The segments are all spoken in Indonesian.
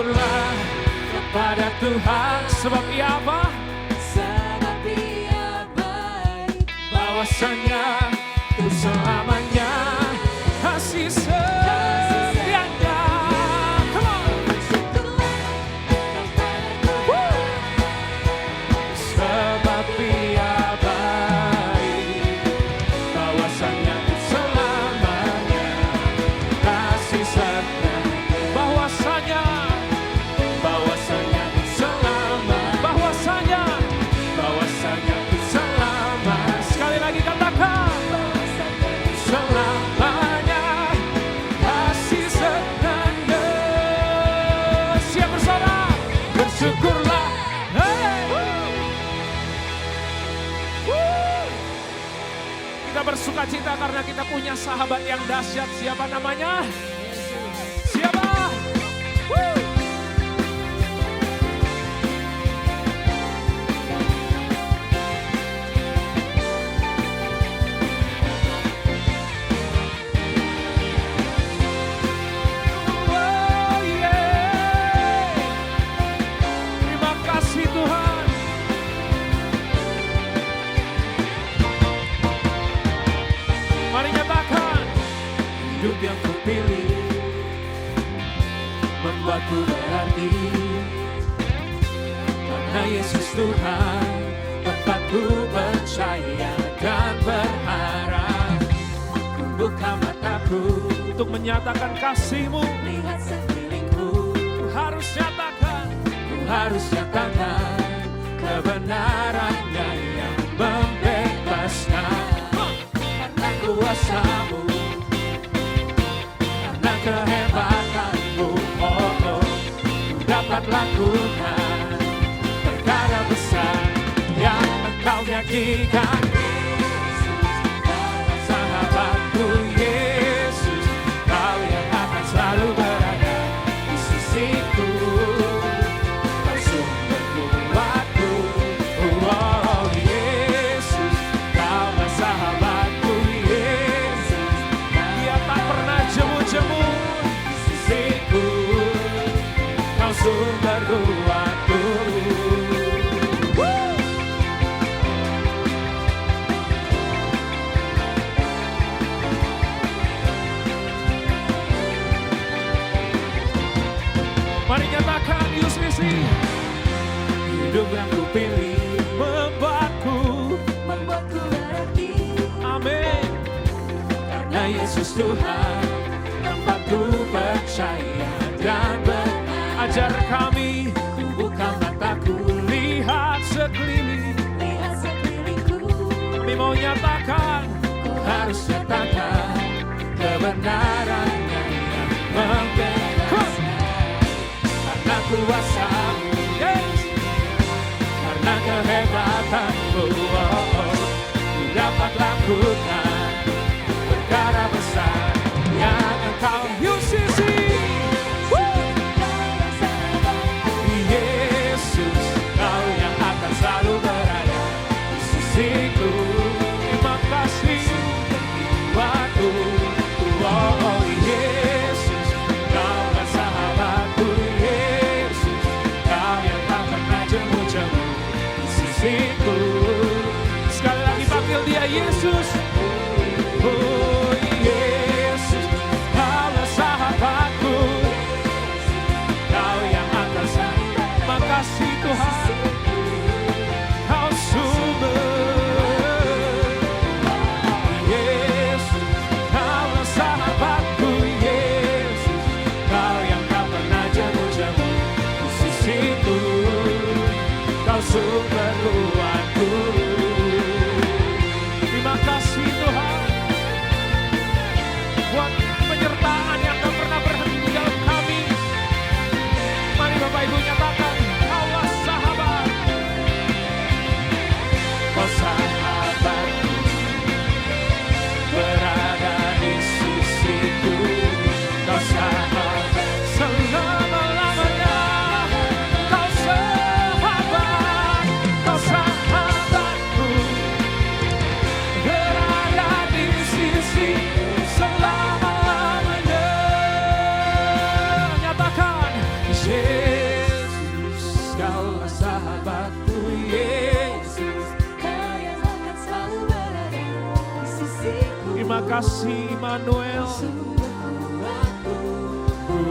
Bersyukurlah kepada Tuhan. Sebab Ia apa? Sebab Ia baik. Bahwasanya untuk selamanya kasih setianya. Come on. Sebab Ia baik. Bahwasanya untuk selamanya kasih setia. Bahwasanya untuk selama. Bahwasanya untuk selama. Sekali lagi katakan. Selamanya kasih setianya. Siap bersorak, bersyukurlah. Hey. Kita bersuka cita karena kita punya sahabat yang dahsyat. Siapa namanya? Siapa? Oh, yeah. Terima kasih Tuhan. Mari nyatakan. Hidup yang kupilih membuatku berarti. Karena Yesus Tuhan, tempatku percaya dan berharap. Ku buka mataku untuk menyatakan kasih-Mu. Lihat sekelilingku, Ku harus nyatakan kebenarannya yang membebaskan. Karena kuasa-Mu, karena kehebatan-Mu, oh, oh, ku dapat lakukan perkara besar yang Engkau janjikan. Sahabatku Yesus, Kau yang akan selalu berada di sisiku. Kau sumber kuatku, oh Yesus, Kaulah sahabatku Yesus. Dia tak pernah jemu-jemu di sisiku. Kau sumber kuatku. Mari nyatakan UCC. Hidup yang kupilih membuatku berarti. amin. Karena Yesus Tuhan, tempatku percaya dan ajar kami. Ku buka mataku, lihat sekeliling. Lihat sekelilingku, Kami mau nyatakan, ku harus nyatakan kebenarannya yang membebaskan. Karena kuasa-Mu, yes. Karena kehebatan-Mu, oh, oh, ku dapat lakukan perkara besar yang Engkau UCC. Yesus, Kau yang akan selalu berada di sisiku. Terima kasih waktu, oh, oh Yesus, Kaulah sahabatku Yesus. Kau yang tak pernah jemu-jemu di sisiku. Sekali lagi panggil Dia Yesus. Oh Yesus, Kaulah sahabatku. Kau yang akan selalu. Makasih Tuhan, Kau sumber. Yesus, Kaulah sahabatku Yesus. Kau yang tak pernah jemu-jemu di sisiku. Kau sumber kuatku. Terima kasih Tuhan buat penyertaan yang tak pernah berhenti dalam kami. Mari Bapak Ibu nyatakan, Kaulah sahabat. Kau sahabatku, berada di sisiku. Kau sahabat selama-lamanya. Kau sahabat, kasih Immanuel. sumber kuatku.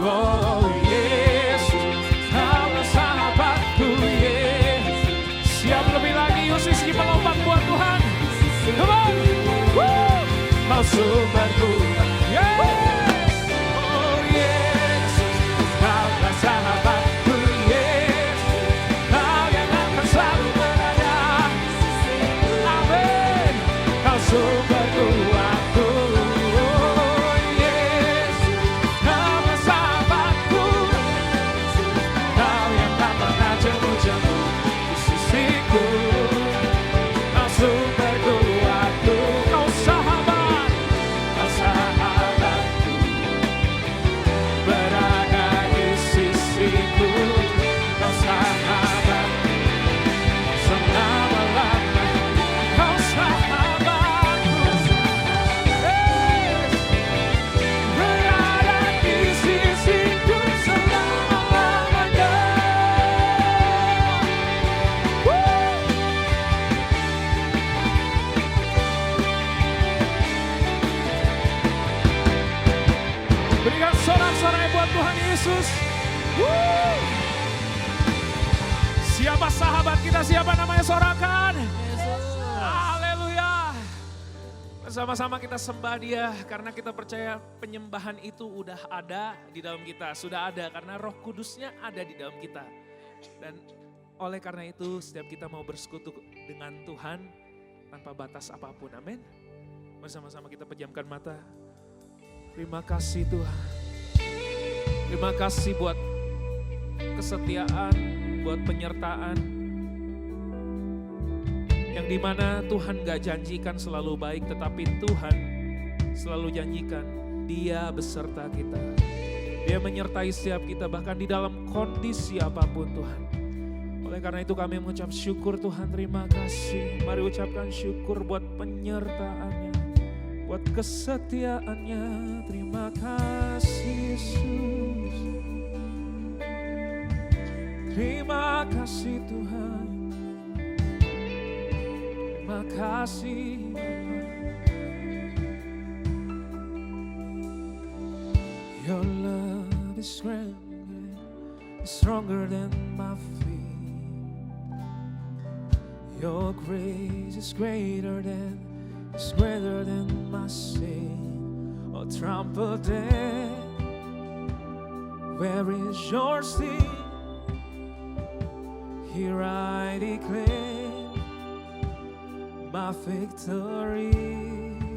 Oh Yesus, Kaulah sahabatku Yesus. Siap lebih lagi yuk Siski melompat buat Tuhan. Come on. Woo. Kau sumberku Yesus. Oh Yesus, Kaulah sahabatku Yesus. Kau yang akan selalu berada. Amin. Kau sumberku aku. Oh Yesus, Kaulah sahabatku. Kau yang tak pernah jemu-jemu di sisiku. Kau sumberku aku. Kau sahabatku, berada di sisiku. Kau sahabatku, selama-lamanya. Kau sahabatku, berada di sisiku selama-lamanya. Berikan sorak-sorai buat Tuhan Yesus. Woo! Siapa sahabat kita? Siapa namanya? Sorakan. Haleluya. Bersama-sama kita sembah Dia karena kita percaya penyembahan itu udah ada di dalam kita. Sudah ada karena Roh Kudusnya ada di dalam kita. Dan oleh karena itu setiap kita mau bersekutu dengan Tuhan tanpa batas apapun. Amin. Bersama-sama kita pejamkan mata. Terima kasih Tuhan. Terima kasih buat kesetiaan, buat penyertaan. Yang dimana Tuhan gak janjikan selalu baik, tetapi Tuhan selalu janjikan Dia beserta kita. Dia menyertai setiap kita bahkan di dalam kondisi apapun Tuhan. Oleh karena itu kami mengucap syukur Tuhan, terima kasih. Mari ucapkan syukur buat penyertaannya, buat kesetiaannya. Terima kasih Yesus. Terima kasih Tuhan. Terima kasih Bapa. Your love is stronger than my fear. Your grace is greater than my sin. Oh, trample death, where is your sting? Here I declare my victory.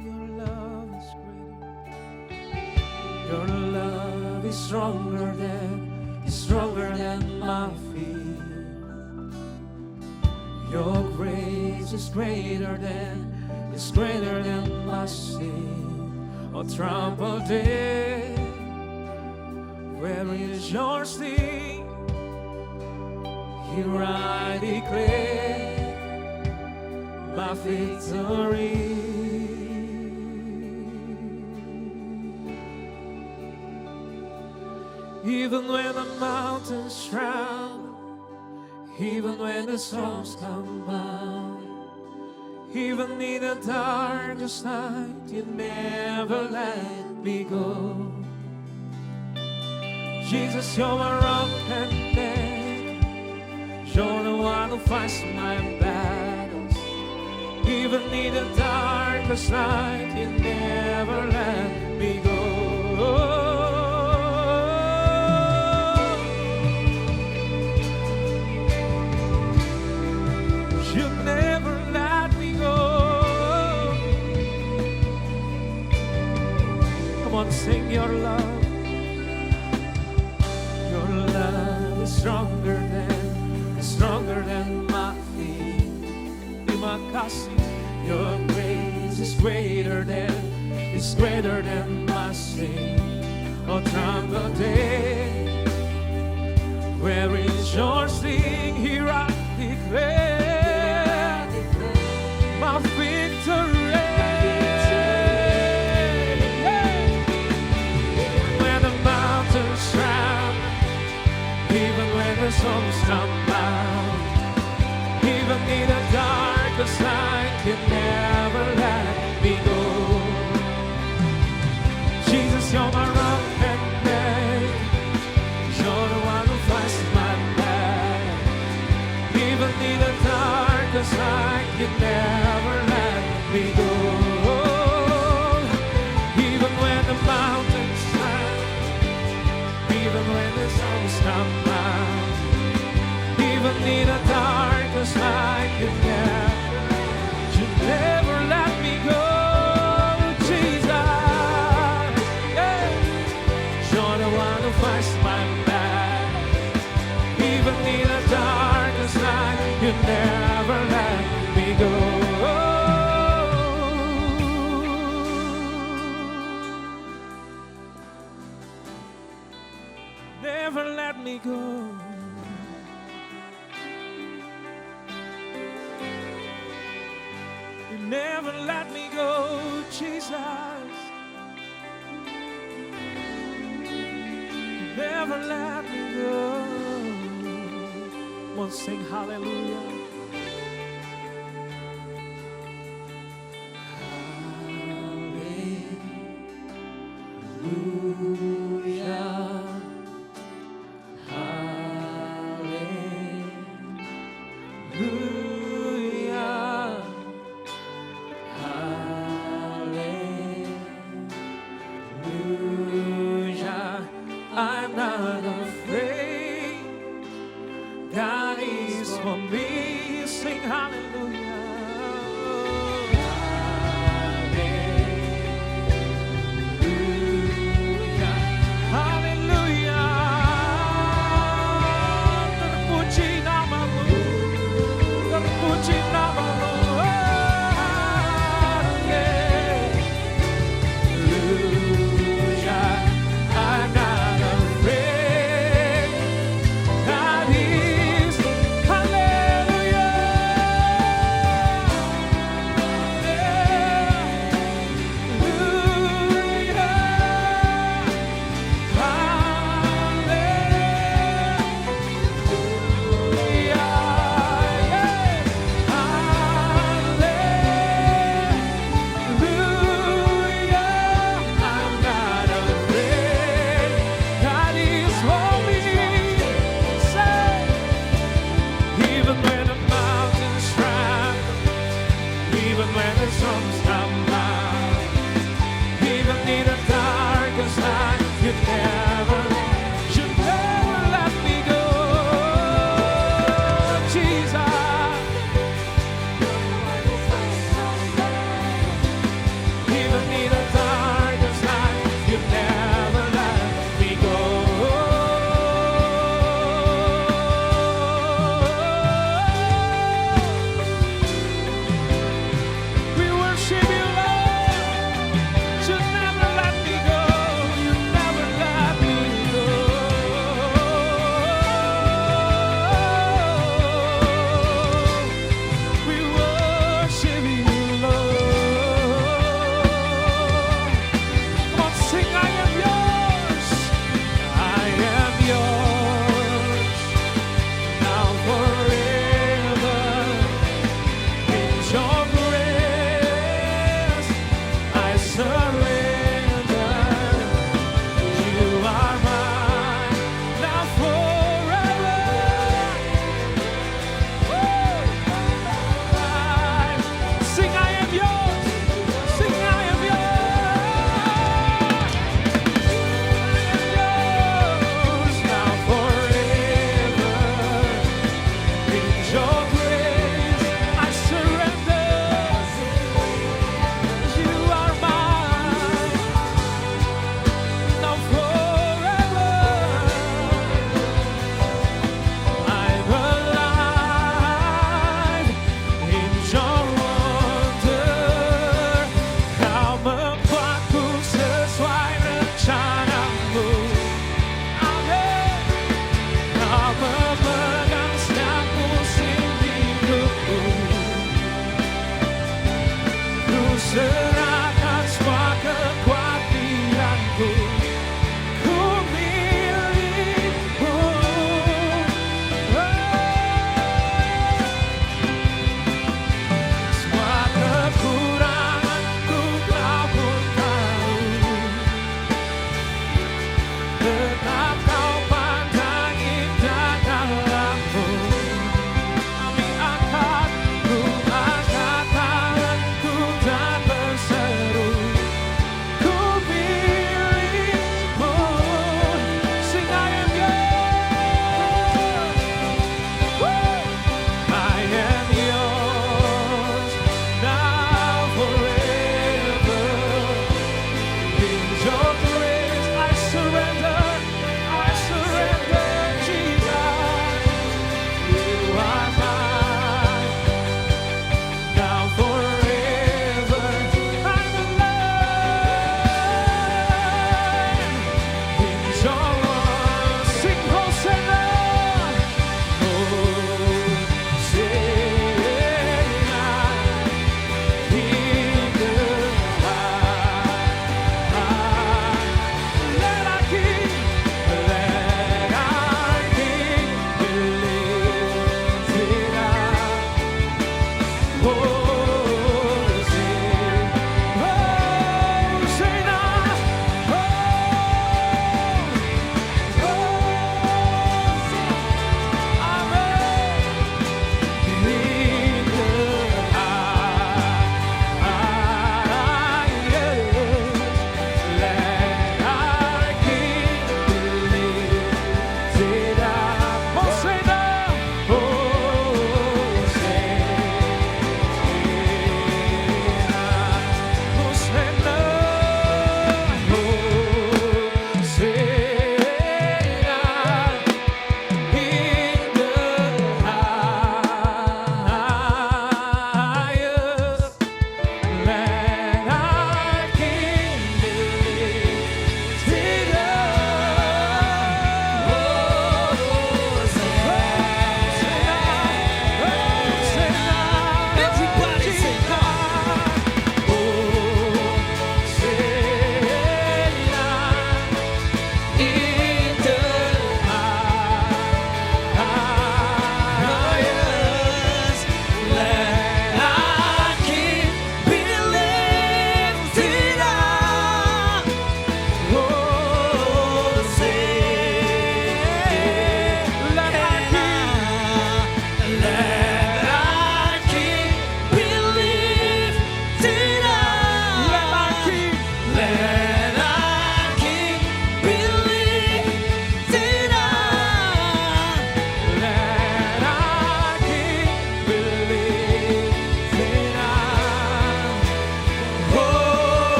Your love is greater. Your love is stronger than my fear. Your grace is greater than my sin. Oh, trample death, where is your sting? Here I declare my victory. Even when the mountains tremble, even when the storms come by, even in the darkest night, you never let me go. Jesus, you're my rock and neck. You're the one who fights my battles. Even in the darkest night, you never let me go. You never let me go. Come on, sing your love. Your love is stronger than my fear. Terima kasih. Your grace is greater than my sin. Oh, trample death, where is your sting? Here I declare my victory. When the mountains tremble, even when the storms come out, even in the darkest night, you never let me go. in the darkest night, you never let me go. Even when the mountains shine, even when the sun's come out, even in the darkest night, you never let me go. Jesus, yeah. You're the one who fights my back. Even in the darkest night, you never let me go. Never let me go. You never let me go, Jesus. You never let me go. We'll sing hallelujah. I'm not afraid. God is for me. Sing hallelujah. Hallelujah. Terpuji namamu. Terpuji namamu.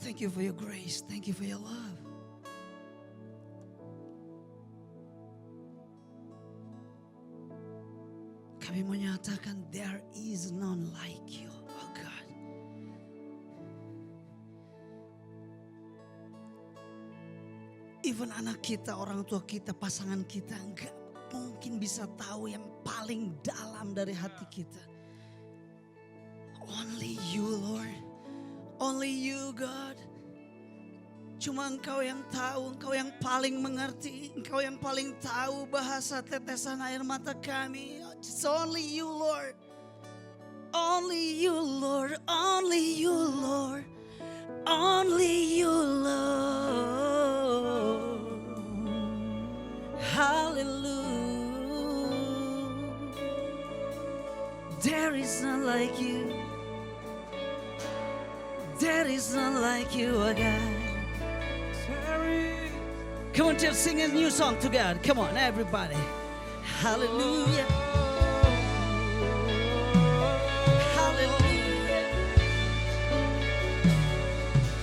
Thank you for your grace. Thank you for your love. Kami menyatakan there is none like you, oh God. Even anak kita, orang tua kita, pasangan kita enggak mungkin bisa tahu yang paling dalam dari hati kita. Only you, Lord. Only you, God. Cuma Engkau yang tahu, Engkau yang paling mengerti, Engkau yang paling tahu bahasa tetesan air mata kami. It's only you, Lord. Only you, Lord. Only you, Lord. Only you, Lord. Hallelujah. There is none like you. There is none like you, oh God. Come on, just sing a new song to God. Come on, everybody. Hallelujah. Hallelujah.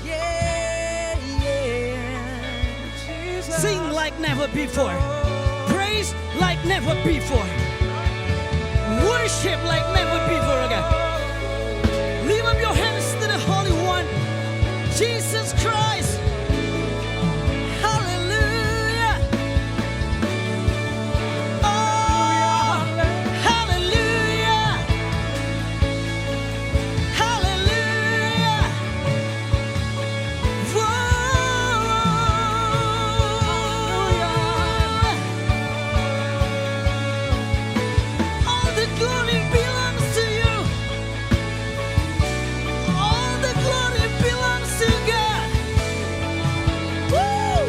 Yeah, yeah. Sing like never before. Praise like never before. Worship like never before again. Lift up your hands to the Holy One, Jesus Christ. Hallelujah. Oh, hallelujah. Hallelujah. Whoa. All the glory belongs to you. All the glory belongs to God. Woo!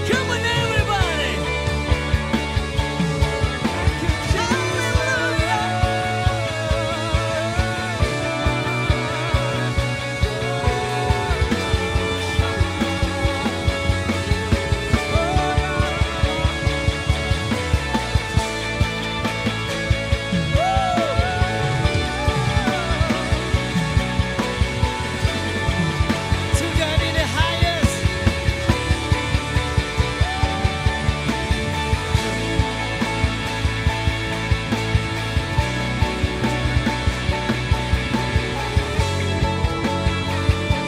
Come on, everybody. To God in the highest.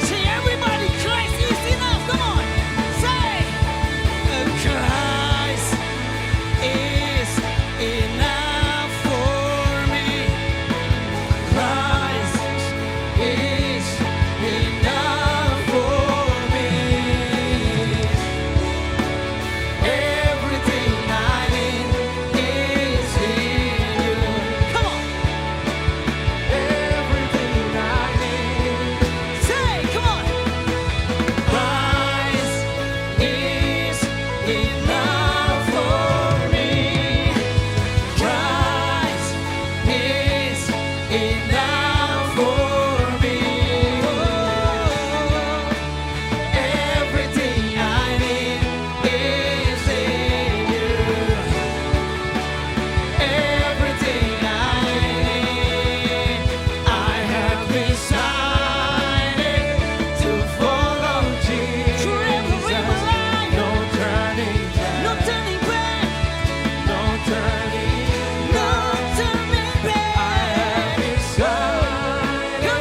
Say everybody, Christ is enough. Come on. Say, Christ is enough for me. Christ is enough for me. Everything I need is in you. Come on. Everything I need. Say, come on. Christ is enough for me. Christ is enough for me. Everything I need is in you. Everything I need, I have decided to follow Jesus. No turning back. No turning back. No turning. No turning back. I have decided. Come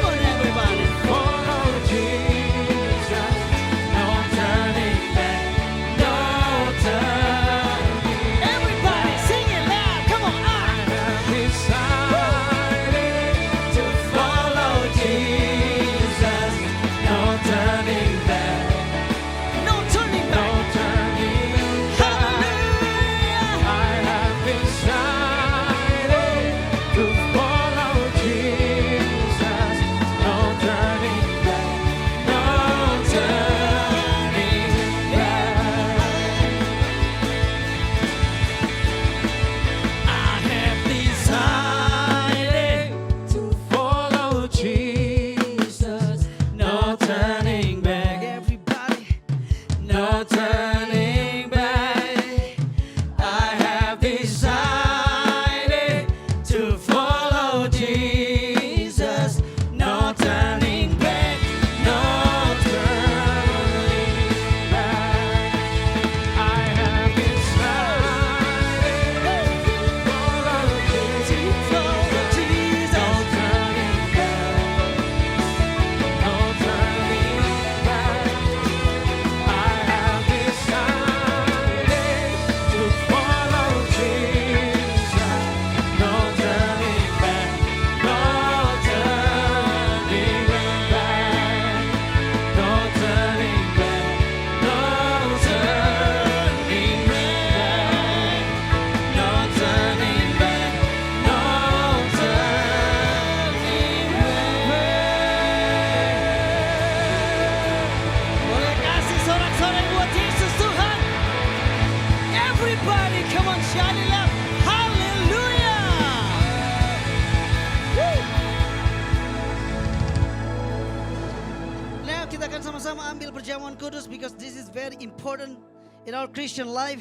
kita akan sama-sama ambil perjamuan kudus because this is very important in our Christian life.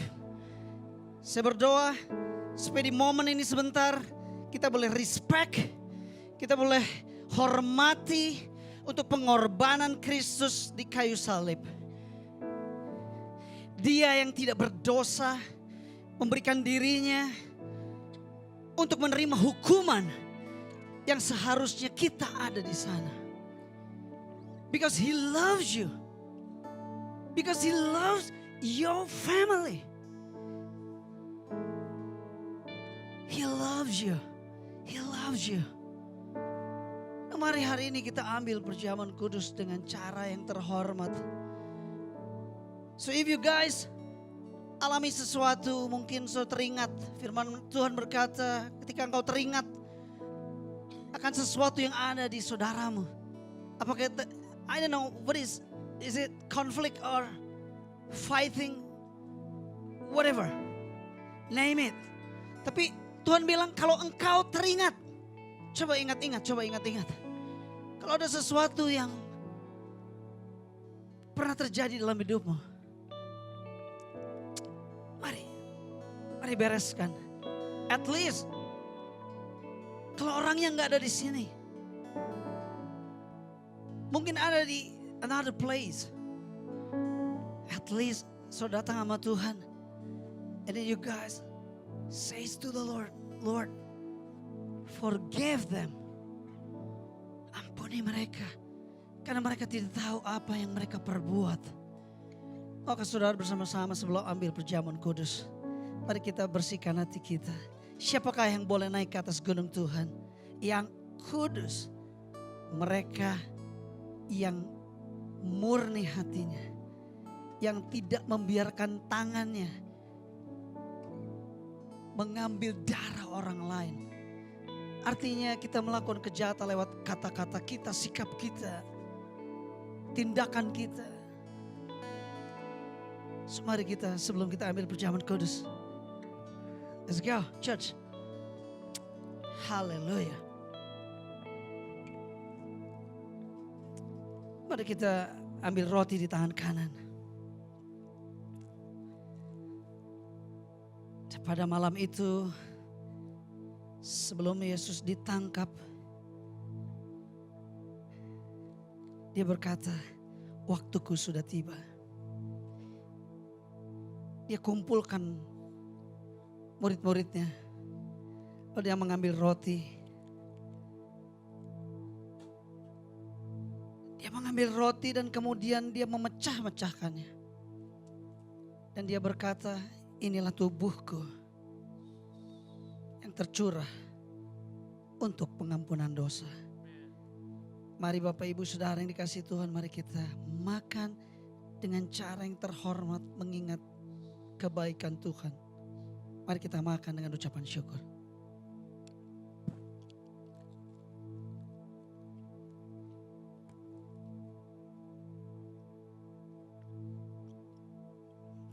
Saya berdoa supaya di momen ini sebentar kita boleh respect, kita boleh hormati untuk pengorbanan Kristus di kayu salib. Dia yang tidak berdosa memberikan dirinya untuk menerima hukuman yang seharusnya kita ada di sana. Because He loves you. Because He loves your family. He loves you. He loves you. Nah, mari hari ini kita ambil perjamuan kudus dengan cara yang terhormat. So if you guys alami sesuatu, mungkin so teringat. Firman Tuhan berkata, ketika engkau teringat akan sesuatu yang ada di saudaramu. Apakah I don't know what is it conflict or fighting, whatever, name it. Tapi Tuhan bilang kalau engkau teringat, coba ingat-ingat. Kalau ada sesuatu yang pernah terjadi dalam hidupmu, mari bereskan. At least kalau orangnya nggak ada di sini, mungkin ada di another place. At least so datang sama Tuhan. And then you guys says to the Lord, Lord, forgive them. Ampuni mereka. Karena mereka tidak tahu apa yang mereka perbuat. Oke saudara, bersama-sama sebelum ambil perjamuan kudus, mari kita bersihkan hati kita. Siapakah yang boleh naik ke atas gunung Tuhan? Yang kudus. Mereka yang murni hatinya, yang tidak membiarkan tangannya mengambil darah orang lain. Artinya kita melakukan kejahatan lewat kata-kata kita, sikap kita, tindakan kita. So, mari kita sebelum kita ambil perjamuan kudus, let's go church. Haleluya. Mari kita ambil roti di tangan kanan. Pada malam itu, sebelum Yesus ditangkap, Dia berkata, waktuku sudah tiba. Dia kumpulkan murid-muridnya. Lalu dia mengambil roti. Dia mengambil roti dan kemudian dia memecah-mecahkannya. Dan dia berkata, inilah tubuhku yang tercurah untuk pengampunan dosa. Mari Bapak Ibu Saudara yang dikasihi Tuhan, mari kita makan dengan cara yang terhormat mengingat kebaikan Tuhan. Mari kita makan dengan ucapan syukur.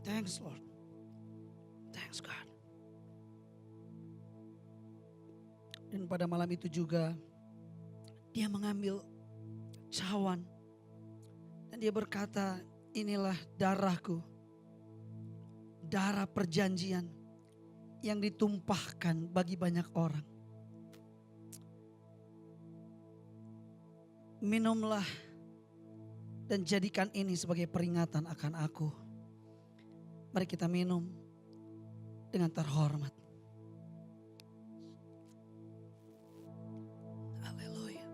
Thanks Lord. Thanks God. Dan pada malam itu juga dia mengambil cawan. Dan dia berkata, inilah darahku. Darah perjanjian yang ditumpahkan bagi banyak orang. Minumlah dan jadikan ini sebagai peringatan akan aku. Mari kita minum dengan terhormat. Haleluya.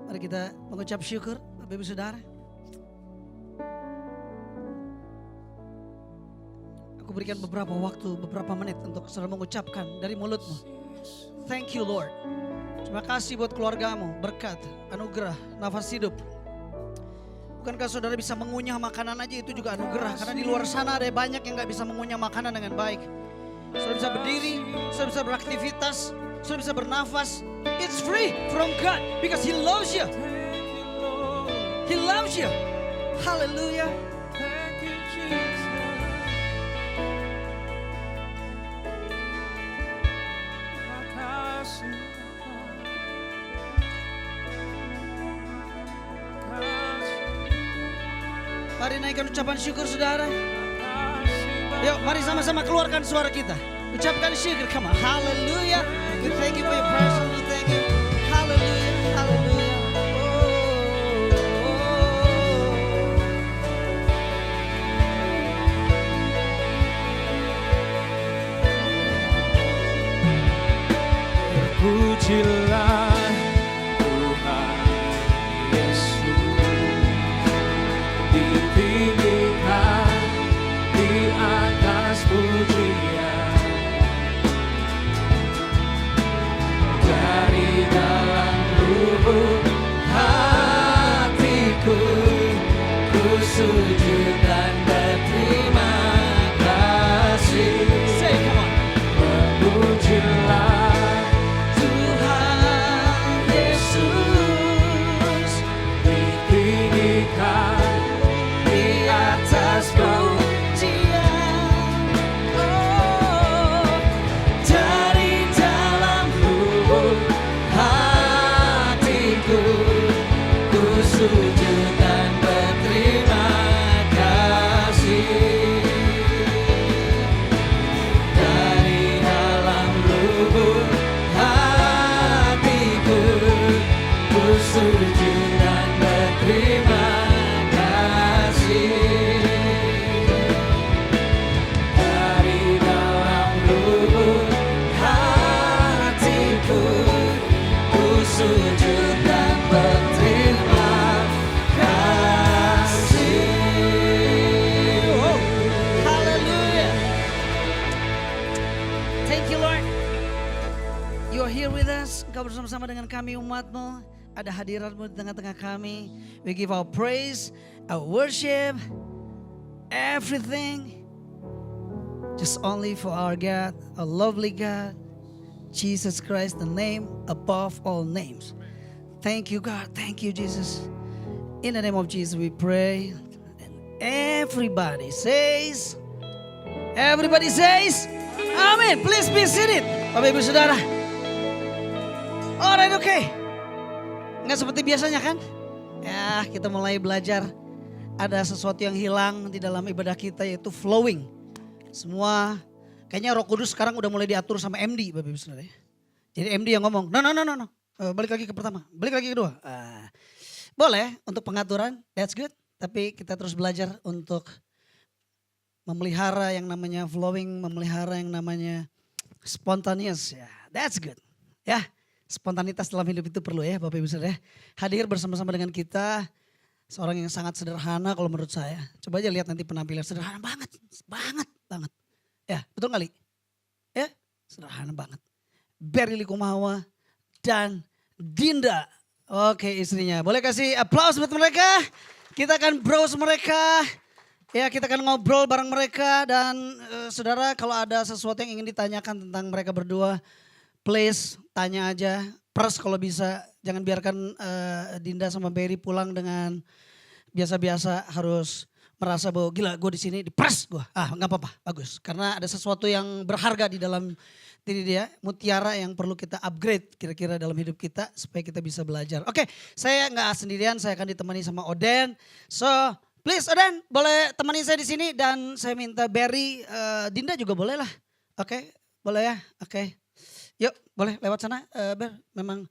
Mari kita mengucap syukur, Bapak Ibu Saudara. Aku berikan beberapa waktu, beberapa menit untuk saudara mengucapkan dari mulutmu. Thank you Lord. Terima kasih buat keluargamu, berkat, anugerah, nafas hidup. Bukankah saudara bisa mengunyah makanan aja itu juga anugerah. Karena di luar sana ada banyak yang gak bisa mengunyah makanan dengan baik. Saudara bisa berdiri, saudara bisa beraktivitas, saudara bisa bernafas. It's free from God because He loves you. He loves you. Hallelujah. Mari naikkan ucapan syukur saudara. Yuk mari sama-sama keluarkan suara kita. Ucapkan syukur, come on. Hallelujah. We thank you for your presence. We thank you. Hallelujah. Hallelujah. Pujilah Tuhan Yesus, ditinggikan di atas pujian, dari dalam lubuk hatiku ku sujud dan berterima kasih. Say, come on. Memujilah Engkau bersama-sama dengan kami umat-Mu, ada hadirat-Mu di tengah-tengah kami. We give our praise, our worship, everything just only for our God, our lovely God, Jesus Christ, the name above all names. Thank you God, thank you Jesus. In the name of Jesus we pray. And everybody says, Amen. Please be seated, Bapak Ibu Saudara. Alright, okay. Nggak seperti biasanya kan? Ya, kita mulai belajar. Ada sesuatu yang hilang di dalam ibadah kita, yaitu flowing. Semua, kayaknya Roh Kudus sekarang udah mulai diatur sama MD, Bapak Ibu Saudara. Jadi MD yang ngomong, no. Balik lagi ke pertama, balik lagi ke kedua. Boleh untuk pengaturan, that's good. Tapi kita terus belajar untuk memelihara yang namanya flowing, memelihara yang namanya spontaneous. Ya, that's good. Ya. Spontanitas dalam hidup itu perlu ya Bapak Ibu Saudara. Hadir bersama-sama dengan kita seorang yang sangat sederhana kalau menurut saya. Coba aja lihat nanti penampilan sederhana banget. Ya betul kali? Ya sederhana banget. Berry Likumawa dan Dinda. Oke istrinya. Boleh kasih aplaus buat mereka. Kita akan browse mereka. Ya kita akan ngobrol bareng mereka. Dan saudara kalau ada sesuatu yang ingin ditanyakan tentang mereka berdua. Please tanya aja, pers kalau bisa, jangan biarkan Dinda sama Berry pulang dengan biasa-biasa harus merasa bahwa gila gue di sini dipres gue. Nggak apa-apa, bagus. Karena ada sesuatu yang berharga di dalam diri dia, mutiara yang perlu kita upgrade kira-kira dalam hidup kita supaya kita bisa belajar. Oke, saya nggak sendirian, saya akan ditemani sama Oden. So please Oden boleh temani saya di sini dan saya minta Berry, Dinda juga boleh lah. Oke, boleh ya? Oke. Yuk boleh lewat sana Ber, memang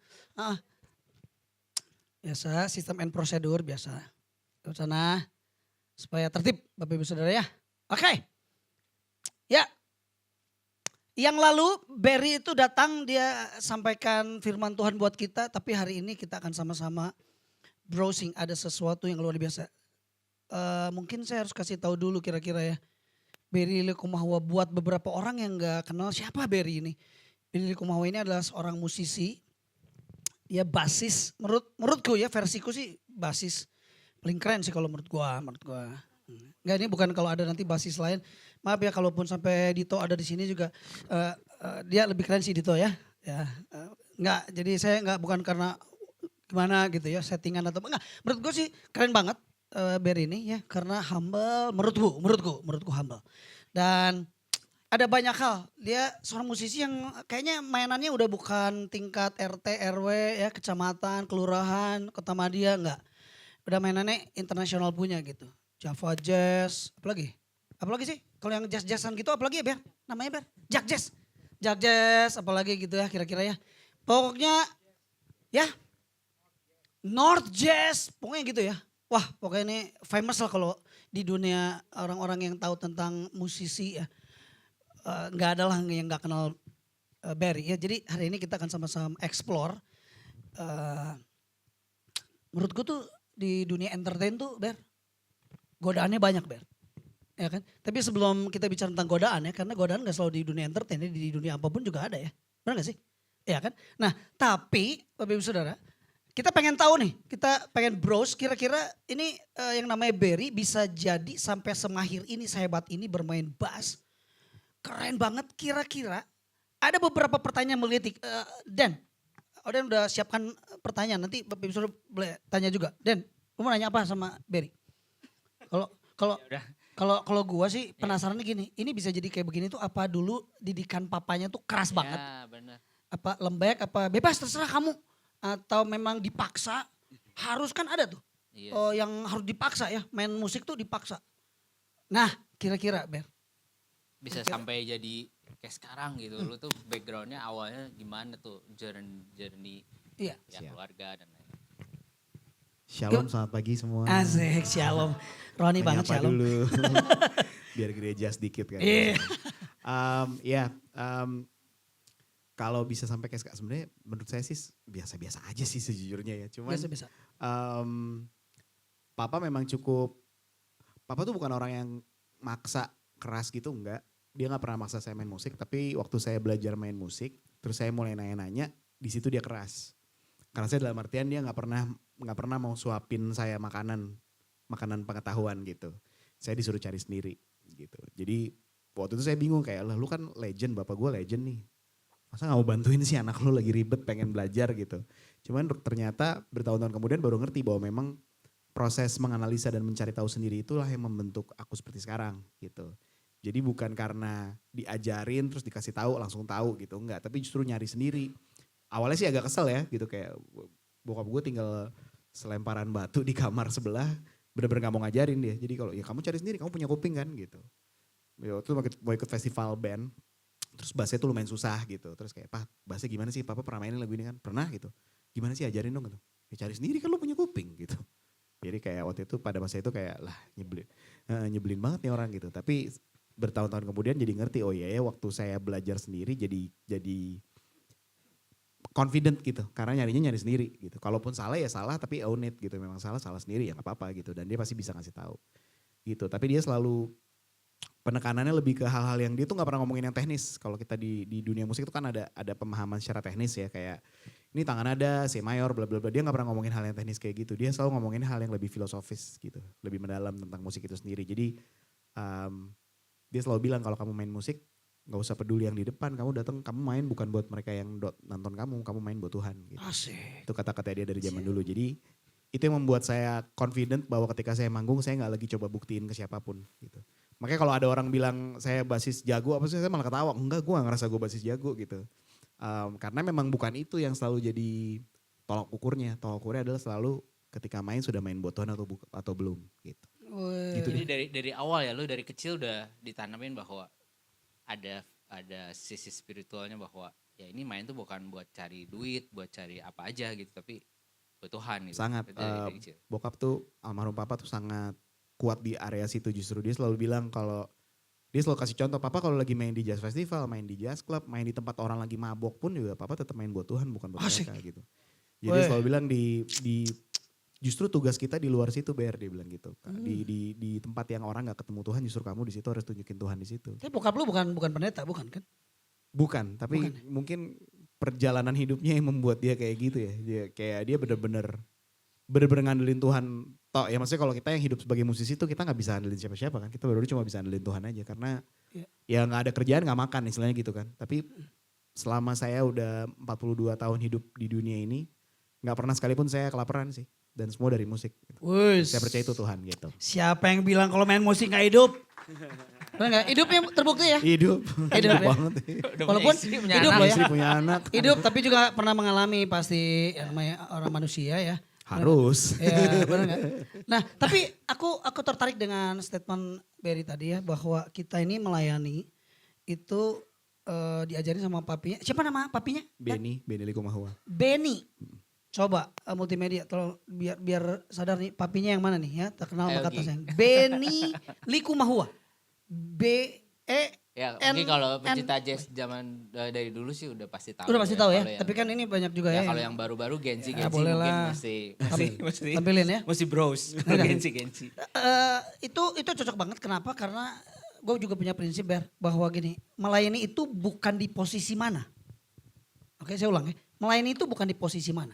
biasa sistem and prosedur biasa. Lewat sana supaya tertib Bapak Ibu Saudara ya. Oke. Ya. Yang lalu Berry itu datang dia sampaikan firman Tuhan buat kita. Tapi hari ini kita akan sama-sama browsing ada sesuatu yang luar biasa. Mungkin saya harus kasih tahu dulu kira-kira ya. Berry Likumawa buat beberapa orang yang gak kenal siapa Berry ini. Berry Likumawa ini adalah seorang musisi, dia basis, menurutku ya versiku sih basis paling keren sih kalau menurut gua. Enggak ini bukan kalau ada nanti basis lain, maaf ya kalaupun sampai Dito ada di sini juga dia lebih keren sih Dito ya. Enggak, jadi saya enggak bukan karena gimana gitu ya settingan atau enggak, menurut gua sih keren banget Berry ini ya karena humble, menurutku humble dan ada banyak hal, dia seorang musisi yang kayaknya mainannya udah bukan tingkat RT, RW, ya kecamatan, kelurahan, kota Madia, enggak. Udah mainannya internasional punya gitu. Java Jazz, apalagi? Apalagi sih? Kalau yang jazz-jazzan gitu apalagi ya Ber? Namanya Ber? Jack Jazz. Jack Jazz apalagi gitu ya kira-kira ya. Pokoknya ya North Jazz, pokoknya gitu ya. Wah pokoknya ini famous lah kalau di dunia orang-orang yang tahu tentang musisi ya. Nggak ada lah yang nggak kenal Barry ya. Jadi hari ini kita akan sama-sama explore. Menurutku tuh di dunia entertain tuh Ber, godaannya banyak Ber. Ya kan? Tapi sebelum kita bicara tentang godaan ya, karena godaan gak selalu di dunia entertain, ya, di dunia apapun juga ada ya. Benar gak sih? Ya kan? Nah tapi Bapak Ibu Saudara, kita pengen tahu nih, kita pengen browse kira-kira ini yang namanya Barry bisa jadi sampai semahir ini, sehebat ini bermain bass. Keren banget kira-kira. Ada beberapa pertanyaan melitik. Dan udah siapkan pertanyaan, nanti Bapak Ibu Saudara boleh tanya juga. Dan, lu mau nanya apa sama Barry? Kalau gua sih penasarannya gini, ini bisa jadi kayak begini tuh apa dulu didikan papanya tuh keras banget? Benar. Apa lembek, apa bebas terserah kamu. Atau memang dipaksa, harus kan ada tuh. Iya. Yang harus dipaksa ya, main musik tuh dipaksa. Nah kira-kira Ber. Bisa sampai jadi kayak sekarang gitu. Lu tuh backgroundnya awalnya gimana tuh journey Iya. ya keluarga dan lain. Shalom, selamat pagi semua. Asik, shalom. Roni Tanya banget apa shalom. dulu. Biar gereja sedikit kan. Iya. Kalau bisa sampai kayak sebenarnya menurut saya sih biasa-biasa aja sih sejujurnya ya. Cuman Biasa-biasa. Papa memang cukup, Papa tuh bukan orang yang maksa keras gitu, enggak. Dia gak pernah maksa saya main musik, tapi waktu saya belajar main musik, terus saya mulai nanya-nanya, di situ dia keras. Karena saya dalam artian dia gak pernah mau suapin saya makanan pengetahuan gitu. Saya disuruh cari sendiri gitu. Jadi waktu itu saya bingung kayak, lah lu kan legend, bapak gue legend nih. Masa gak mau bantuin sih anak lu lagi ribet pengen belajar gitu. Cuman ternyata bertahun-tahun kemudian baru ngerti bahwa memang proses menganalisa dan mencari tahu sendiri itulah yang membentuk aku seperti sekarang gitu. Jadi bukan karena diajarin terus dikasih tahu langsung tahu gitu, enggak. Tapi justru nyari sendiri. Awalnya sih agak kesel ya gitu, kayak bokap gue tinggal selemparan batu di kamar sebelah, bener-bener gak mau ngajarin dia. Jadi kalau ya kamu cari sendiri, kamu punya kuping kan gitu. Waktu itu mau ikut festival band, terus bassnya tuh lumayan susah gitu. Terus kayak, Pak bassnya gimana sih, Papa pernah mainin lagu ini kan? Pernah gitu. Gimana sih ajarin dong gitu. Ya cari sendiri kan lu punya kuping gitu. Jadi kayak waktu itu pada masa itu kayak lah nyebelin banget nih orang gitu. Tapi bertahun-tahun kemudian jadi ngerti, oh iya ya waktu saya belajar sendiri jadi confident gitu. Karena nyarinya nyari sendiri gitu. Kalaupun salah ya salah tapi own it gitu. Memang salah sendiri ya gak apa-apa gitu. Dan dia pasti bisa ngasih tahu gitu. Tapi dia selalu penekanannya lebih ke hal-hal yang dia tuh gak pernah ngomongin yang teknis. Kalau kita di dunia musik itu kan ada pemahaman secara teknis ya. Kayak ini tangan ada, C mayor, bla bla bla. Dia gak pernah ngomongin hal yang teknis kayak gitu. Dia selalu ngomongin hal yang lebih filosofis gitu. Lebih mendalam tentang musik itu sendiri. Jadi dia selalu bilang kalau kamu main musik gak usah peduli yang di depan. Kamu datang, kamu main bukan buat mereka yang nonton kamu main buat Tuhan gitu. Asik. Itu kata-kata dia dari zaman dulu. Jadi itu yang membuat saya confident bahwa ketika saya manggung saya gak lagi coba buktiin ke siapapun gitu. Makanya kalau ada orang bilang saya basis jago, apa sih saya malah ketawa. Enggak, gue gak ngerasa gue basis jago gitu. Karena memang bukan itu yang selalu jadi tolak ukurnya. Tolak ukurnya adalah selalu ketika main sudah main buat Tuhan atau belum gitu. Gitu Jadi dari awal ya lu dari kecil udah ditanamin bahwa ada sisi spiritualnya bahwa ya ini main tuh bukan buat cari duit, buat cari apa aja gitu, tapi buat Tuhan gitu. Sangat, dari kecil. bokap tuh almarhum papa tuh sangat kuat di area situ, justru dia selalu bilang kalau dia selalu kasih contoh, papa kalau lagi main di jazz festival, main di jazz club, main di tempat orang lagi mabok pun juga papa tetap main buat Tuhan bukan buat Asik. mereka gitu. Jadi dia selalu bilang di justru tugas kita di luar situ Ber, dia bilang gitu. Di tempat yang orang gak ketemu Tuhan justru kamu di situ harus tunjukin Tuhan di situ. Tapi bokap lu bukan pendeta, bukan kan? Bukan, tapi mungkin perjalanan hidupnya yang membuat dia kayak gitu ya. Dia bener-bener ngandelin Tuhan. Toh ya maksudnya kalau kita yang hidup sebagai musisi itu kita gak bisa ngandelin siapa-siapa kan. Kita baru cuma bisa ngandelin Tuhan aja karena ya gak ada kerjaan gak makan istilahnya gitu kan. Tapi selama saya udah 42 tahun hidup di dunia ini gak pernah sekalipun saya kelaparan sih. Dan semua dari musik. Gitu. Saya percaya itu Tuhan gitu. Siapa yang bilang kalau main musik gak hidup? Benar gak? Hidupnya terbukti ya? Hidup Hidup ya? banget. Walaupun hidup loh ya. Istri punya anak. Hidup tapi juga pernah mengalami pasti yang namanya orang manusia ya. Harus. Ya, benar nggak? Nah, tapi aku tertarik dengan statement Berry tadi ya bahwa kita ini melayani itu diajarin sama papinya. Siapa nama papinya? Benny Likumahua. Benny. Coba multimedia tolong biar sadar nih papinya yang mana nih ya, terkenal sama kata sayang. Benny Likumahua. B E Ya N- mungkin kalau N- pecinta jazz zaman dari dulu sih udah pasti tahu. Udah pasti tahu ya. Kalau yang- Tapi kan ini banyak juga ya. kalau yang baru-baru Gensi Ya, Gensi boleh mungkin lah. mesti Tampilin ya. mesti bros Gensi. Itu cocok banget. Kenapa? Karena gue juga punya prinsip bahwa gini, melayani itu bukan di posisi mana. Oke, saya ulang ya. Melayani itu bukan di posisi mana.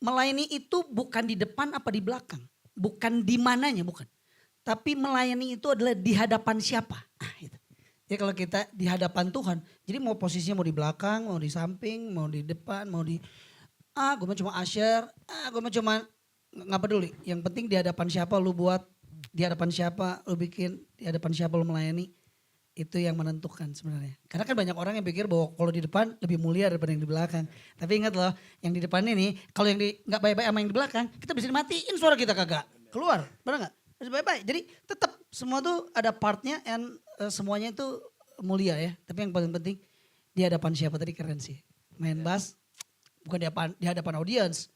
Melayani itu bukan di depan apa di belakang. Bukan di mananya, bukan. Tapi melayani itu adalah di hadapan siapa. Nah, itu. Ya kalau kita di hadapan Tuhan, jadi mau posisinya mau di belakang, mau di samping, mau di depan, mau di gue mah cuma usher, gue mah cuma nggak peduli. Yang penting di hadapan siapa lu buat, di hadapan siapa lu bikin, di hadapan siapa lu melayani, itu yang menentukan sebenarnya. Karena kan banyak orang yang pikir bahwa kalau di depan lebih mulia daripada yang di belakang. Tapi ingat loh, yang di depan ini kalau yang di nggak baik-baik sama yang di belakang, kita bisa dimatiin suara kita kagak keluar, benar nggak? Harus baik-baik. Jadi tetap semua tuh ada partnya and semuanya itu mulia ya. Tapi yang paling penting di hadapan siapa tadi keren sih. Main bass bukan di hadapan audiens.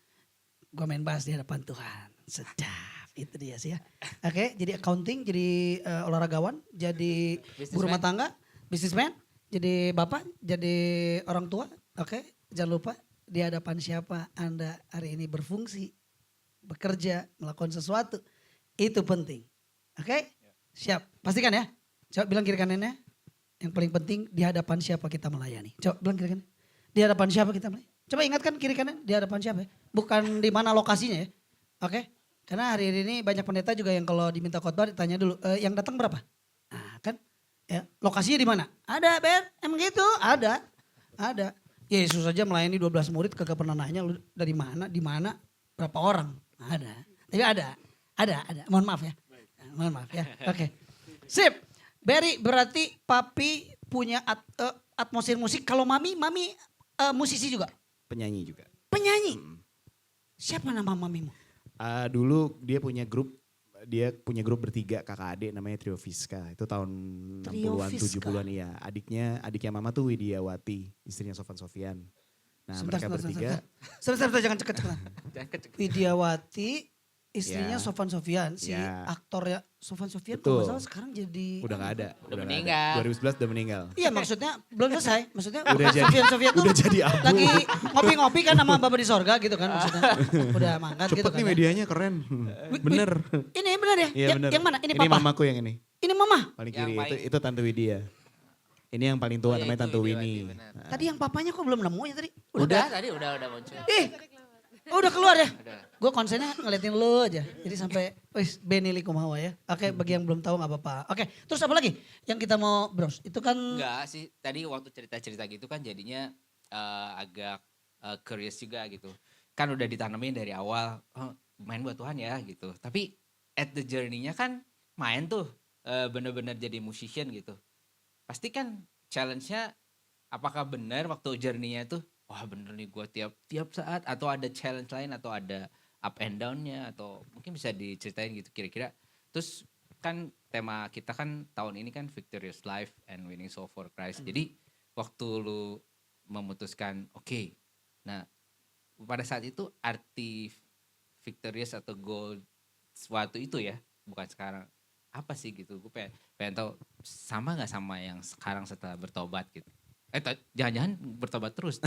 Gue main bass di hadapan Tuhan. Sedap. Itu dia sih ya. Oke, jadi accounting, jadi olahragawan, jadi ibu rumah tangga, businessman, jadi bapak, jadi orang tua. Oke, jangan lupa di hadapan siapa Anda hari ini berfungsi, bekerja, melakukan sesuatu. Itu penting. Oke? Siap. Pastikan ya. Coba bilang kiri kanannya. Yang paling penting di hadapan siapa kita melayani. Coba bilang kiri kanan. Di hadapan siapa kita melayani. Coba ingatkan kiri kanan di hadapan siapa ya. Bukan di mana lokasinya ya. Oke? Karena hari ini banyak pendeta juga yang kalau diminta khotbah ditanya dulu. Yang datang berapa? Nah kan. Ya, lokasinya di mana? Ada Ben. Emang gitu? Ada. Ada. Yesus saja melayani 12 murid kagak pernah nanya lu dari mana, di mana, berapa orang. Ada. Tapi ada. Ada. Mohon maaf ya. Mohon maaf ya. Oke. Sip. Berry berarti papi punya atmosfer musik. Kalau mami musisi juga. Penyanyi juga. Penyanyi. Siapa nama mamimu? Dulu dia punya grup bertiga kakak adik namanya Trio Fiska. Itu tahun Trio 60-an, Fiska. 70-an iya. Adiknya mama tuh Widiawati, istrinya Sofan Sofian. Nah mereka bertiga. Sebentar, jangan ceket-ceket. Jangan kecek. Widiawati, istrinya Ya. Sofan Sofian. Si Ya. aktornya Sofan Sofian Betul. kalau nggak salah sekarang jadi. Udah gak ada. Udah nggak meninggal. ada. 2011 udah meninggal. Iya maksudnya belum selesai. Maksudnya Udah jadi- Sofian tuh udah jadi abu. lagi ngopi-ngopi kan sama Bapak di sorga gitu kan maksudnya. Udah mangkat gitu Cepet kan. nih ya. medianya keren. Bener. Ini benar ya? Iya bener. Yang mana? Ini Ini papa? mamaku yang ini. Ini mama? Paling Yang kiri paling- itu Tante Widya. Ini yang paling tua Oh, iya, namanya itu Tante Widiawati, Winnie. benar. Nah, Tadi yang papanya kok belum nemu ya tadi? Udah tadi udah muncul. Udah keluar ya? Udah. Gue konsennya ngeliatin lu aja. Jadi sampai, wis Benny Likumahua ya. Oke, bagi yang belum tahu gak apa-apa. Oke, terus apa lagi yang kita mau bros? Itu kan Enggak sih, tadi waktu cerita-cerita gitu kan jadinya agak curious juga gitu. Kan udah ditanamin dari awal, oh, main buat Tuhan ya gitu. Tapi at the journey-nya kan main tuh, bener-bener jadi musician gitu. Pasti kan challenge-nya apakah benar waktu journey-nya tuh, wah bener nih gue tiap saat, atau ada challenge lain, atau ada up and down-nya, atau mungkin bisa diceritain gitu kira-kira. Terus kan tema kita kan tahun ini kan Victorious Life and Winning Soul for Christ. Jadi waktu lu memutuskan oke, nah pada saat itu arti victorious atau goal suatu itu ya, bukan sekarang. Apa sih gitu, gue pengen tahu sama gak sama yang sekarang setelah bertobat gitu. Jangan-jangan bertobat terus.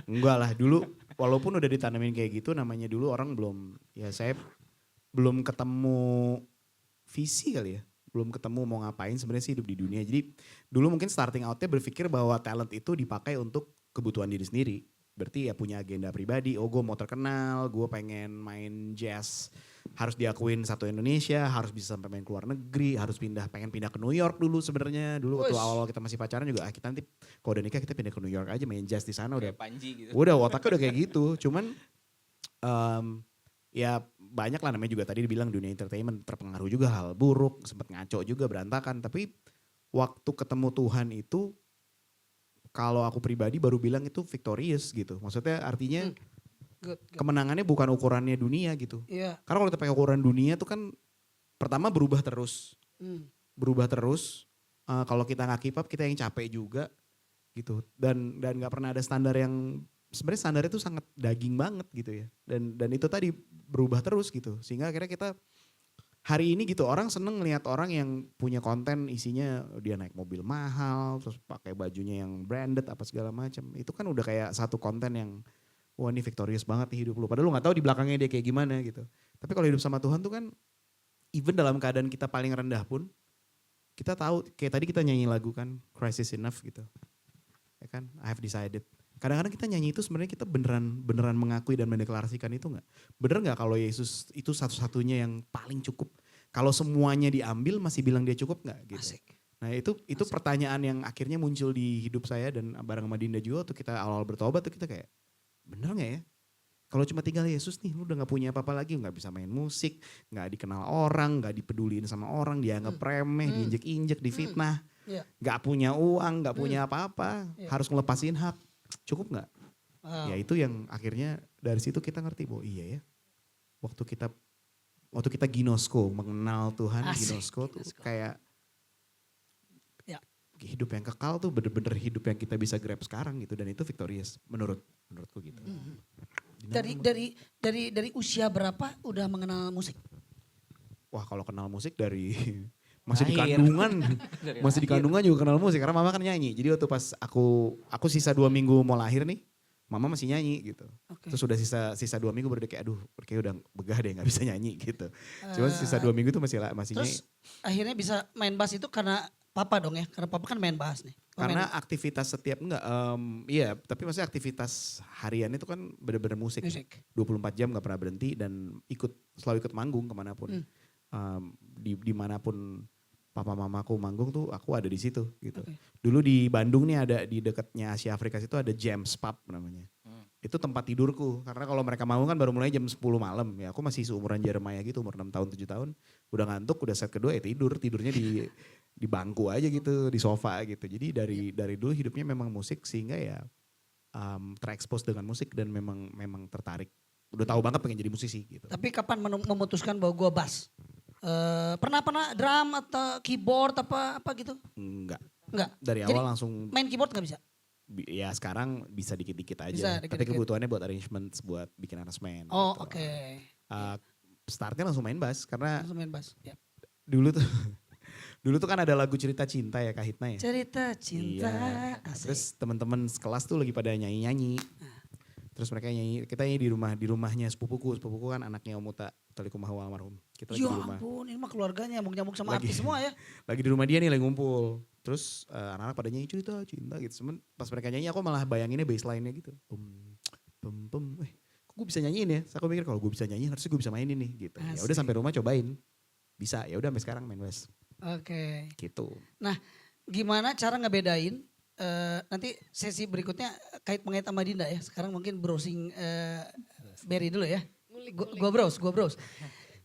enggak lah dulu walaupun udah ditanamin kayak gitu namanya dulu orang belum ya saya belum ketemu visi kali ya. Belum ketemu mau ngapain sebenarnya sih hidup di dunia. Jadi dulu mungkin starting outnya berpikir bahwa talent itu dipakai untuk kebutuhan diri sendiri. Berarti ya punya agenda pribadi, oh gue mau terkenal, gue pengen main jazz. Harus diakuin satu Indonesia, harus bisa sampai main ke luar negeri, pengen pindah ke New York dulu sebenarnya. Dulu waktu Wush. awal kita masih pacaran juga, kita nanti kalau udah nikah kita pindah ke New York aja main jazz di sana udah. Kayak Panji gitu. Udah otaknya udah kayak gitu, cuman ya banyak lah namanya juga tadi dibilang dunia entertainment terpengaruh juga hal buruk, sempet ngaco juga berantakan. Tapi waktu ketemu Tuhan itu kalau aku pribadi baru bilang itu victorious gitu. Maksudnya artinya Good. Kemenangannya bukan ukurannya dunia gitu. Iya. Karena kalau kita pakai ukuran dunia tuh kan pertama berubah terus. Hmm. Berubah terus. Kalau kita nggak keep up kita yang capek juga gitu. Dan nggak pernah ada standar yang sebenarnya standarnya itu sangat daging banget gitu ya. Dan itu tadi berubah terus gitu. Sehingga akhirnya kita hari ini gitu orang seneng ngelihat orang yang punya konten isinya dia naik mobil mahal, terus pakai bajunya yang branded apa segala macam. Itu kan udah kayak satu konten yang wah ini victorious banget nih hidup lu. Padahal lu gak tahu di belakangnya dia kayak gimana gitu. Tapi kalau hidup sama Tuhan tuh kan even dalam keadaan kita paling rendah pun kita tahu kayak tadi kita nyanyi lagu kan Crisis Enough gitu. Ya kan I have decided. Kadang-kadang kita nyanyi itu sebenarnya kita beneran mengakui dan mendeklarasikan itu nggak? Bener nggak kalau Yesus itu satu-satunya yang paling cukup? Kalau semuanya diambil masih bilang dia cukup nggak? Gitu. Asik. Nah itu pertanyaan yang akhirnya muncul di hidup saya dan bareng sama Dinda juga waktu kita awal bertobat tuh kita kayak bener nggak ya? Kalau cuma tinggal Yesus nih lu udah gak punya apa-apa lagi, gak bisa main musik, gak dikenal orang, gak dipeduliin sama orang, dianggap remeh, diinjek-injek, difitnah. Iya. Gak punya uang, gak punya apa-apa, harus ngelepasin hak. Cukup gak? Wow. Ya itu yang akhirnya dari situ kita ngerti bahwa iya ya. Waktu kita ginosko, mengenal Tuhan, Asik, ginosko tuh ginosko. kayak Ya. hidup yang kekal tuh bener-bener hidup yang kita bisa grab sekarang gitu. Dan itu victorious menurutku gitu. Dari usia berapa udah mengenal musik? Wah kalau kenal musik dari masih di Lahir. kandungan, Dari masih di lahir. kandungan juga kenal musik karena mama kan nyanyi. Jadi waktu pas aku sisa 2 minggu mau lahir nih, mama masih nyanyi gitu. Oke. Terus udah sisa 2 minggu baru dia kayak aduh kayak udah begah deh nggak bisa nyanyi gitu. Cuma sisa 2 minggu tuh masih nyanyi. Terus akhirnya bisa main bass itu karena papa dong ya? Karena papa kan main bass nih. Oh, Karena main aktivitas setiap iya tapi maksudnya aktivitas harian itu kan bener-bener musik. musik. 24 jam gak pernah berhenti dan selalu ikut manggung kemanapun. Dimanapun papa mamaku manggung tuh aku ada di situ gitu. Oke. Dulu di Bandung nih ada di dekatnya Asia Afrika situ ada James Pub namanya. Itu tempat tidurku karena kalau mereka manggung kan baru mulai jam 10 malam. Ya aku masih seumuran Jeremiah gitu umur 6 tahun 7 tahun. Udah ngantuk udah set kedua ya tidurnya di bangku aja gitu, di sofa gitu. Jadi dari dulu hidupnya memang musik sehingga ya terekspos dengan musik dan memang tertarik. Udah tahu banget pengen jadi musisi gitu. Tapi kapan memutuskan bahwa gue bass? Pernah drum atau keyboard apa gitu? Enggak. Enggak. Dari Jadi, awal langsung main keyboard gak bisa? ya sekarang bisa dikit-dikit aja. Bisa, Tapi dikit-dikit. kebutuhannya buat arrangements buat bikin aransemen. Oh gitu. oke. Startnya langsung main bass karena Langsung main bass. Ya. dulu tuh kan ada lagu cerita cinta ya Kak Hitna ya. Cerita cinta. Iya. Asik. Terus teman-teman sekelas tuh lagi pada nyanyi-nyanyi. Terus mereka nyanyi, kita nyanyi di rumahnya sepupuku kan anaknya Om Uta, Talikumahwa almarhum. Kita lagi Ya di rumah. ampun, ini mah keluarganya nyambung-nyambung sama Lagi. artis semua ya. Lagi di rumah dia nih lagi ngumpul. Terus anak-anak pada nyanyi cerita cinta gitu. Cuman pas mereka nyanyi aku malah bayanginnya baseline-nya gitu. Pem. Kok gue bisa nyanyiin ya? Terus aku mikir kalau gue bisa nyanyiin harusnya gue bisa mainin nih gitu. Ya udah Asik. sampai rumah cobain. Bisa, ya udah sampai sekarang main bass. Oke. Gitu. Gimana cara ngebedain nanti sesi berikutnya mengait sama Dinda ya. Sekarang mungkin browsing Berry dulu ya. Gue browse.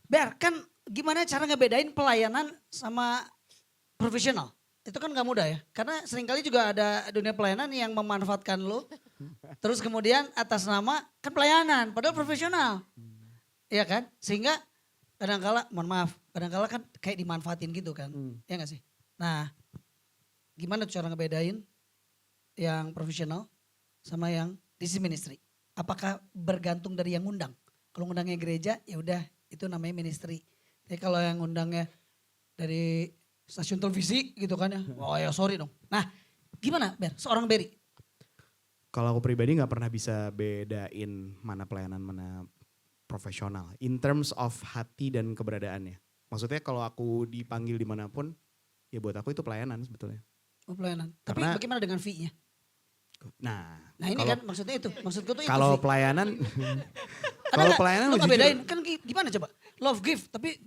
Ber, kan gimana cara ngebedain pelayanan sama profesional? Itu kan gak mudah ya. Karena seringkali juga ada dunia pelayanan yang memanfaatkan lo. Terus kemudian atas nama kan pelayanan, padahal profesional. Iya kan? Sehingga kadang-kala, mohon maaf, kadang-kala kan kayak dimanfaatin gitu kan. Ya gak sih? Nah, gimana tuh cara ngebedain yang profesional sama yang disi ministry? Apakah bergantung dari yang ngundang? Kalau ngundangnya gereja, ya udah itu namanya ministry. Tapi kalau yang ngundangnya dari stasiun televisi gitu kan ya, oh ya sorry dong. Nah, gimana Ber? Seorang Berry? Kalau aku pribadi nggak pernah bisa bedain mana pelayanan mana profesional. In terms of hati dan keberadaannya. Maksudnya kalau aku dipanggil dimanapun, ya buat aku itu pelayanan sebetulnya. Oh pelayanan. Karena- Tapi bagaimana dengan fee-nya? Nah, Nah ini kalau- kan maksudnya itu. Maksudku tuh itu kalau fee. pelayanan, Ada kalau nggak? pelayanan Lu jujur- ngebedain kan gimana coba? Love gift tapi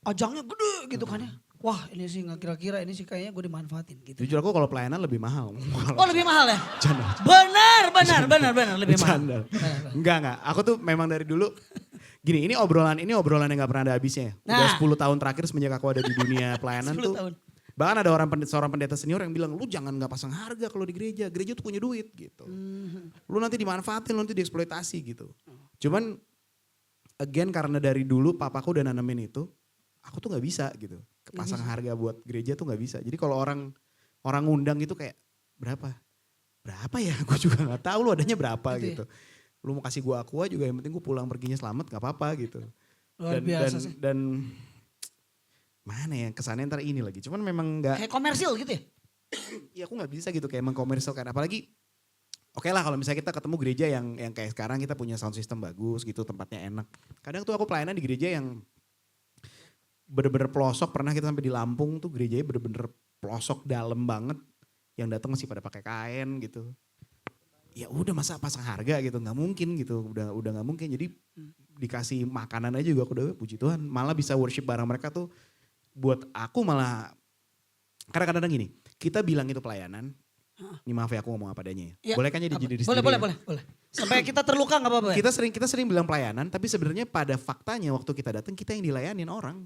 ajangnya gede gitu kan ya. Wah ini sih nggak kira-kira ini sih kayaknya gue dimanfaatin gitu. jujur aku kalau pelayanan lebih mahal. Oh lebih mahal ya? Canda. Benar lebih mahal. Bercanda. Enggak. Aku tuh memang dari dulu gini, ini obrolan yang gak pernah ada habisnya. Udah Nah. 10 tahun terakhir semenjak aku ada di dunia pelayanan 10 tuh. tahun. Bahkan ada seorang pendeta senior yang bilang, lu jangan gak pasang harga kalau di gereja. Gereja tuh punya duit gitu. Lu nanti dimanfaatin, lu nanti dieksploitasi gitu. Cuman again karena dari dulu papaku udah nanemin itu, aku tuh nggak bisa gitu. Pasang harga buat gereja tuh nggak bisa. Jadi kalau orang ngundang itu kayak berapa ya? Gue juga nggak tahu lu adanya berapa gitu. Lu mau kasih gue aqua juga yang penting gue pulang perginya selamat nggak apa-apa gitu. Luar biasa sih. Dan mana ya kesannya ntar ini lagi. Cuman memang nggak. Kayak komersil gitu ya? Ya aku nggak bisa gitu kayak mengkomersilkan. Apalagi oke lah kalau misalnya kita ketemu gereja yang kayak sekarang kita punya sound system bagus gitu, tempatnya enak. Kadang tuh aku pelayanan di gereja yang bener-bener pelosok, pernah kita sampai di Lampung tuh gerejanya bener-bener pelosok dalam banget. Yang datang masih pada pakai kain gitu. Ya udah masa pasang harga gitu, nggak mungkin gitu, udah nggak mungkin. Jadi dikasih makanan aja juga aku udah puji Tuhan. Malah bisa worship bareng mereka tuh buat aku malah, kadang-kadang gini, kita bilang itu pelayanan, ini maaf ya aku ngomong apa adanya ya. Boleh kan jadi diri sendiri? Boleh. Sampai kita terluka nggak apa-apa ya? Kita sering bilang pelayanan, tapi sebenarnya pada faktanya waktu kita datang kita yang dilayanin orang.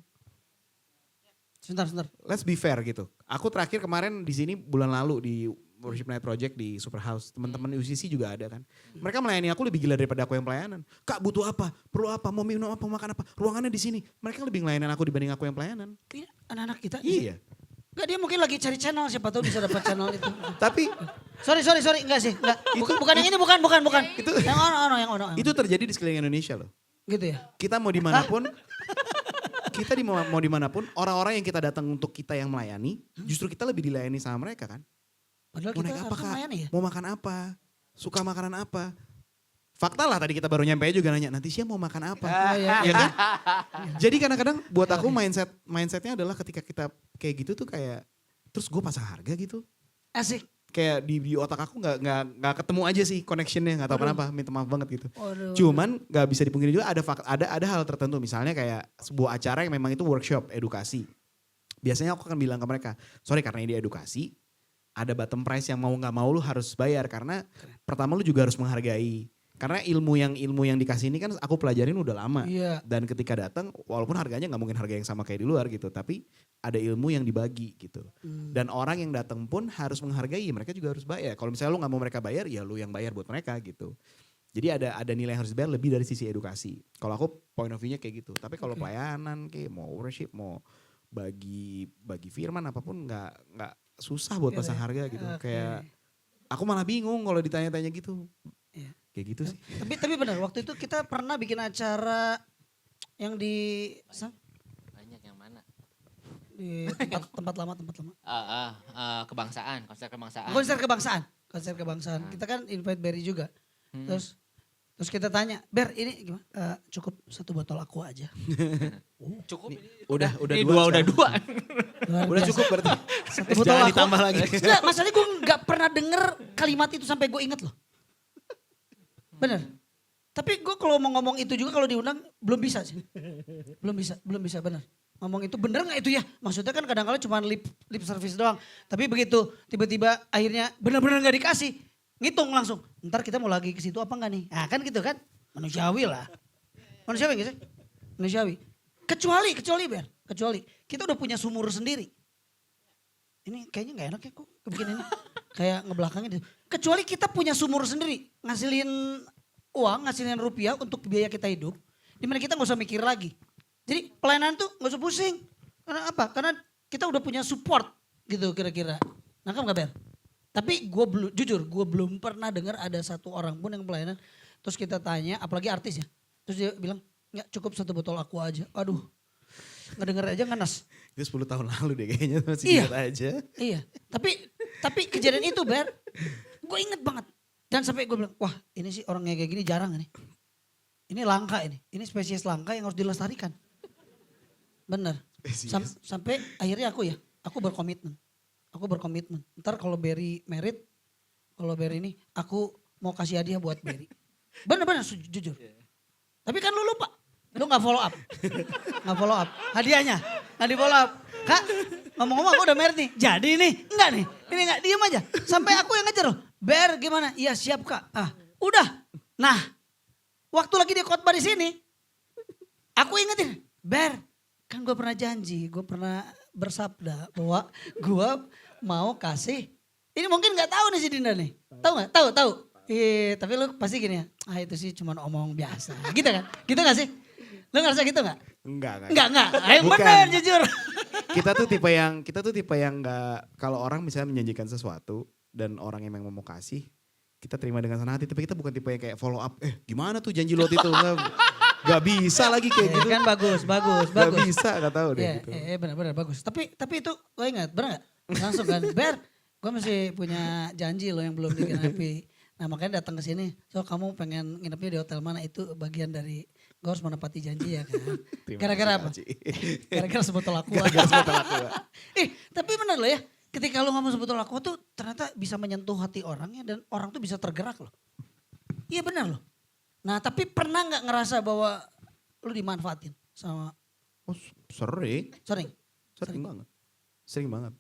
Sebentar. Let's be fair gitu. Aku terakhir kemarin di sini bulan lalu di Worship Night Project di Super House. Teman-teman UCC juga ada kan. Mereka melayani aku lebih gila daripada aku yang pelayanan. Kak butuh apa? Perlu apa? Mau minum apa? Mau makan apa? Ruangannya di sini. Mereka lebih ngelayanin aku dibanding aku yang pelayanan. Iya, anak-anak kita. Iya. Enggak, dia mungkin lagi cari channel, siapa tahu bisa dapat channel itu. Tapi Sorry, enggak sih. Enggak. Bukan yang ini, bukan. Itu Yang ono. itu terjadi di sekeliling Indonesia loh. Gitu ya. Kita mau dimanapun, mau dimanapun, orang-orang yang kita datang untuk kita yang melayani, justru kita lebih dilayani sama mereka kan. Padahal Mau kita naik apa harusnya kak? melayani ya. Mau makan apa? Suka makanan apa? Fakta lah tadi kita baru nyampe juga nanya, nanti siapa mau makan apa? Ya kan? Jadi kadang-kadang buat aku mindsetnya adalah ketika kita kayak gitu tuh kayak, terus gue pasang harga gitu. Asik. Kayak di otak aku nggak ketemu aja sih connectionnya, nggak tahu kenapa, minta maaf banget gitu. Waduh. Cuman nggak bisa dipungkiri juga ada hal tertentu, misalnya kayak sebuah acara yang memang itu workshop edukasi. Biasanya aku akan bilang ke mereka, sorry karena ini edukasi, ada bottom price yang mau nggak mau lu harus bayar karena pertama lu juga harus menghargai. Karena ilmu yang dikasih ini kan aku pelajarin udah lama. Iya. Dan ketika datang walaupun harganya nggak mungkin harga yang sama kayak di luar gitu, tapi ada ilmu yang dibagi gitu. Dan orang yang datang pun harus menghargai, mereka juga harus bayar. Kalau misalnya lu nggak mau mereka bayar, ya lu yang bayar buat mereka gitu. Jadi ada nilai yang harus dibayar lebih dari sisi edukasi. Kalau aku point of view-nya kayak gitu. Tapi kalau pelayanan kayak mau worship, mau bagi firman apapun nggak susah buat pasang harga gitu. Kayak aku malah bingung kalau ditanya-tanya gitu. Iya. Kayak gitu sih. Tapi benar, waktu itu kita pernah bikin acara yang di Banyak yang mana? di tempat lama. Kebangsaan, konser kebangsaan. Konser kebangsaan. Kita kan invite Berry juga. Terus kita tanya, Ber ini gimana? Cukup 1 botol aqua aja. Cukup. Udah Ini dua udah dua. Udah cukup berarti. 1 botol Jangan aqua. ditambah lagi. Enggak, masalahnya gue gak pernah denger kalimat itu sampai gue inget loh. Bener. Tapi gue kalau mau ngomong itu juga kalau diundang belum bisa sih. Belum bisa bener. Ngomong itu bener gak itu ya? Maksudnya kan kadang-kadang cuma lip service doang. Tapi begitu tiba-tiba akhirnya bener-bener gak dikasih. Ngitung langsung. Ntar kita mau lagi ke situ apa enggak nih? Nah kan gitu kan. Manusiawi lah. Manusiawi gak sih? Manusiawi. Kecuali Ber. Kita udah punya sumur sendiri. Ini kayaknya gak enak ya kok bikin ini. Kayak ngebelakangnya. Kecuali kita punya sumur sendiri. Ngasilin uang, ngasilin rupiah untuk biaya kita hidup. Dimana kita gak usah mikir lagi. Jadi pelayanan tuh gak usah pusing. Karena apa? Karena kita udah punya support gitu kira-kira. Nangkap gak Ber? Tapi jujur gue belum pernah dengar ada satu orang pun yang pelayanan. Terus kita tanya, apalagi artis ya. Terus dia bilang, ya cukup 1 botol aqua aja. Aduh, gak denger aja nganas. Itu 10 tahun lalu deh kayaknya masih ingat aja. Iya, tapi kejadian itu Ber, gue inget banget. Dan sampai gue bilang, wah ini sih orangnya kayak gini jarang nih. Ini langka ini spesies langka yang harus dilestarikan. Bener. Sampai akhirnya aku berkomitmen. Ntar kalau Berry merit, kalau Berry ini aku mau kasih hadiah buat Berry. Bener-bener jujur. Tapi kan lu lupa. Lu gak follow up. Hadiahnya gak di follow up. Kak ngomong-ngomong aku udah merit nih. Jadi nih. Enggak nih. Ini gak diem aja. Sampai aku yang ngejar loh. Ber gimana? Iya siap Kak. Udah. Nah waktu lagi dia khotbah di sini. Aku ingetin. Ber kan gue pernah janji. Gue pernah bersabda bahwa gue mau kasih. Ini mungkin gak tahu nih si Dinda nih. Tahu gak? Tahu. Iya, tapi lu pasti gini ya, itu sih cuma omong biasa. Gitu kan? Gitu gak sih? Lu ngerasa gitu gak? Enggak. Enggak. Ayo Bukan. bener jujur. Kita tuh tipe yang enggak, kalau orang misalnya menjanjikan sesuatu dan orang yang memang mau kasih, kita terima dengan senang hati. Tapi kita bukan tipe yang kayak follow up, gimana tuh janji lo itu? Enggak bisa lagi kayak gitu. Kan bagus. Gak bisa, gak tahu deh Iya, gitu. benar bagus. Tapi itu lo ingat, bener gak? Langsung kan, Ber, gue masih punya janji lo yang belum digenapi. Nah makanya datang ke sini, so kamu pengen nginepnya di hotel mana, itu bagian dari gue harus menepati janji ya kan. Gara-gara apa? Gara-gara sebotol aqua. Tapi benar loh ya, ketika lo ngomong sebotol aqua tuh ternyata bisa menyentuh hati orangnya dan orang tuh bisa tergerak loh. Iya benar loh. Nah tapi pernah gak ngerasa bahwa lo dimanfaatin sama? Oh, sering. Sering? Sering banget.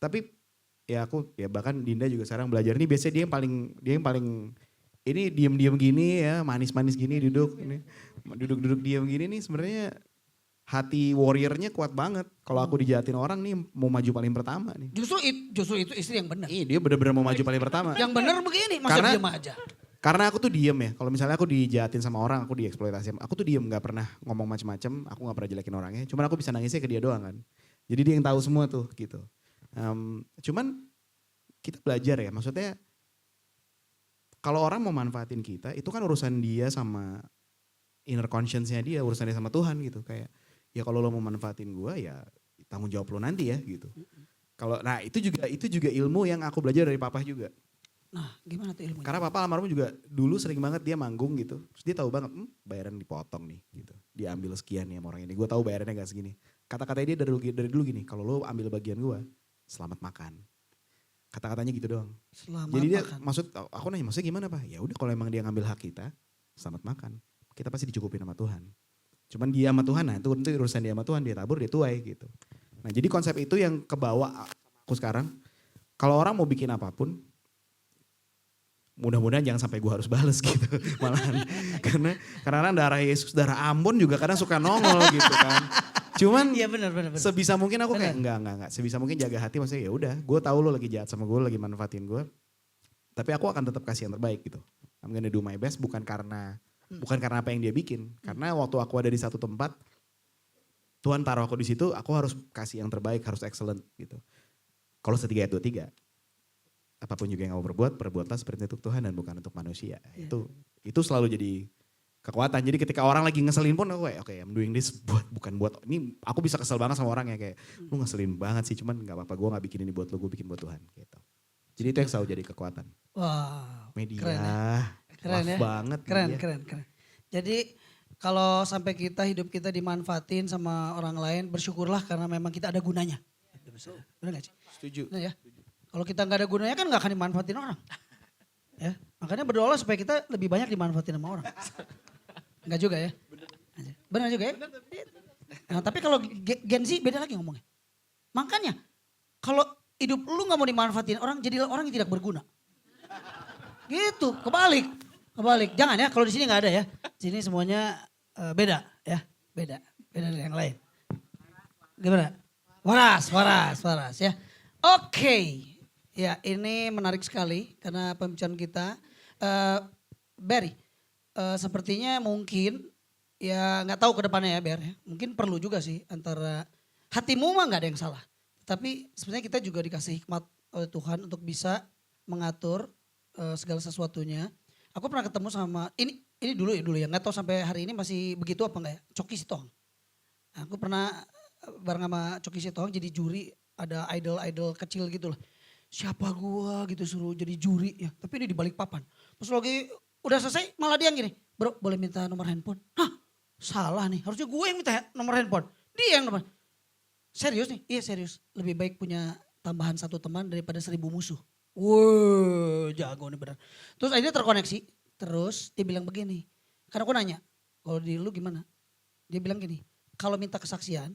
Tapi ya aku ya bahkan Dinda juga sekarang belajar ini, biasanya dia yang paling ini diem gini ya, manis gini duduk diem gini nih, sebenarnya hati warriornya kuat banget. Kalau aku dijahatin orang nih mau maju paling pertama nih. Justru itu istri yang benar. Iya, dia bener-bener mau maju paling pertama. Yang benar begini, masa diem aja. Karena aku tuh diem ya, kalau misalnya aku dijahatin sama orang, aku dieksploitasi, aku tuh diem, gak pernah ngomong macem-macem, aku gak pernah jelekin orangnya, cuman aku bisa nangisnya ke dia doang kan. Jadi dia yang tahu semua tuh gitu. Cuman kita belajar ya, maksudnya kalau orang mau manfaatin kita, itu kan urusan dia sama inner conscience-nya dia, urusan dia sama Tuhan gitu. Kayak ya kalau lo mau manfaatin gue ya tanggung jawab lo nanti ya gitu. Nah itu juga ilmu yang aku belajar dari papa juga. Nah gimana tuh ilmunya? Karena papa almarhum juga dulu sering banget dia manggung gitu. Terus dia tahu banget bayaran dipotong nih gitu. Diambil sekian nih sama orang ini. Gue tahu bayarannya gak segini. Kata-katanya dia dari dulu gini, kalau lo ambil bagian gue, selamat makan. Kata-katanya gitu doang. Selamat Jadi dia makan. aku nanya maksudnya gimana Pak? Ya udah kalau emang dia ngambil hak kita, selamat makan. Kita pasti dicukupin sama Tuhan. Cuman dia sama Tuhan, nah itu urusan dia sama Tuhan, dia tabur, dia tuai gitu. Nah jadi konsep itu yang kebawa aku sekarang. Kalau orang mau bikin apapun, mudah-mudahan jangan sampai gue harus bales gitu malahan. Karena kadang darah Yesus, darah Ambon juga kadang suka nongol gitu kan. Cuman Iya benar. sebisa mungkin aku kayak enggak. Sebisa mungkin jaga hati, maksudnya ya udah, gue tahu lo lagi jahat sama gue, lagi manfaatin gue. Tapi aku akan tetap kasih yang terbaik gitu. I'm gonna do my best bukan karena apa yang dia bikin. Karena waktu aku ada di satu tempat, Tuhan taruh aku di situ, aku harus kasih yang terbaik, harus excellent gitu. Kalau 1:3 apapun juga yang kamu perbuatlah seperti untuk Tuhan dan bukan untuk manusia. Itu selalu jadi kekuatan. Jadi ketika orang lagi ngeselin pun aku kayak, I'm doing this bukan buat, ini aku bisa kesel banget sama orang ya kayak, lu ngeselin banget sih, cuman gak apa-apa, gue gak bikin ini buat lu, gue bikin buat Tuhan gitu. Jadi itu yang selalu jadi kekuatan. Wow. Media, Keren ya. banget. Keren. Jadi kalau sampai hidup kita dimanfaatin sama orang lain, bersyukurlah karena memang kita ada gunanya. Benar gak sih? Setuju. Benar ya? Kalau kita gak ada gunanya kan gak akan dimanfaatin orang. Ya, makanya berdoa supaya kita lebih banyak dimanfaatin sama orang. Enggak juga ya? Benar juga ya? Nah, tapi kalau Gen Z beda lagi ngomongnya. Makanya kalau hidup lu gak mau dimanfaatin orang, jadilah orang yang tidak berguna. Gitu, kebalik. Jangan ya, kalau di sini gak ada ya. Sini semuanya beda ya, beda dari yang lain. Gimana? Waras ya. Oke. Ya ini menarik sekali karena pembicaraan kita. Barry, sepertinya mungkin ya nggak tahu ke depannya ya Ber ya. Mungkin perlu juga sih antara hatimu mah nggak ada yang salah. Tapi sebenarnya kita juga dikasih hikmat oleh Tuhan untuk bisa mengatur segala sesuatunya. Aku pernah ketemu sama ini dulu ya nggak tahu sampai hari ini masih begitu apa enggak ya. Coki Sitohang. Aku pernah bareng sama Coki Sitohang jadi juri, ada idol kecil gitu lah. Siapa gua gitu suruh jadi juri ya. Tapi ini di balik papan. Pas lagi udah selesai malah dia yang gini. Bro boleh minta nomor handphone? Hah salah nih harusnya gue yang minta nomor handphone. Dia yang nomor. Serius nih? Iya serius. Lebih baik punya tambahan 1 teman daripada 1000 musuh. Wow jago nih benar. Terus akhirnya terkoneksi. Terus dia bilang begini. Karena aku nanya. Kalau di lu gimana? Dia bilang gini. Kalau minta kesaksian.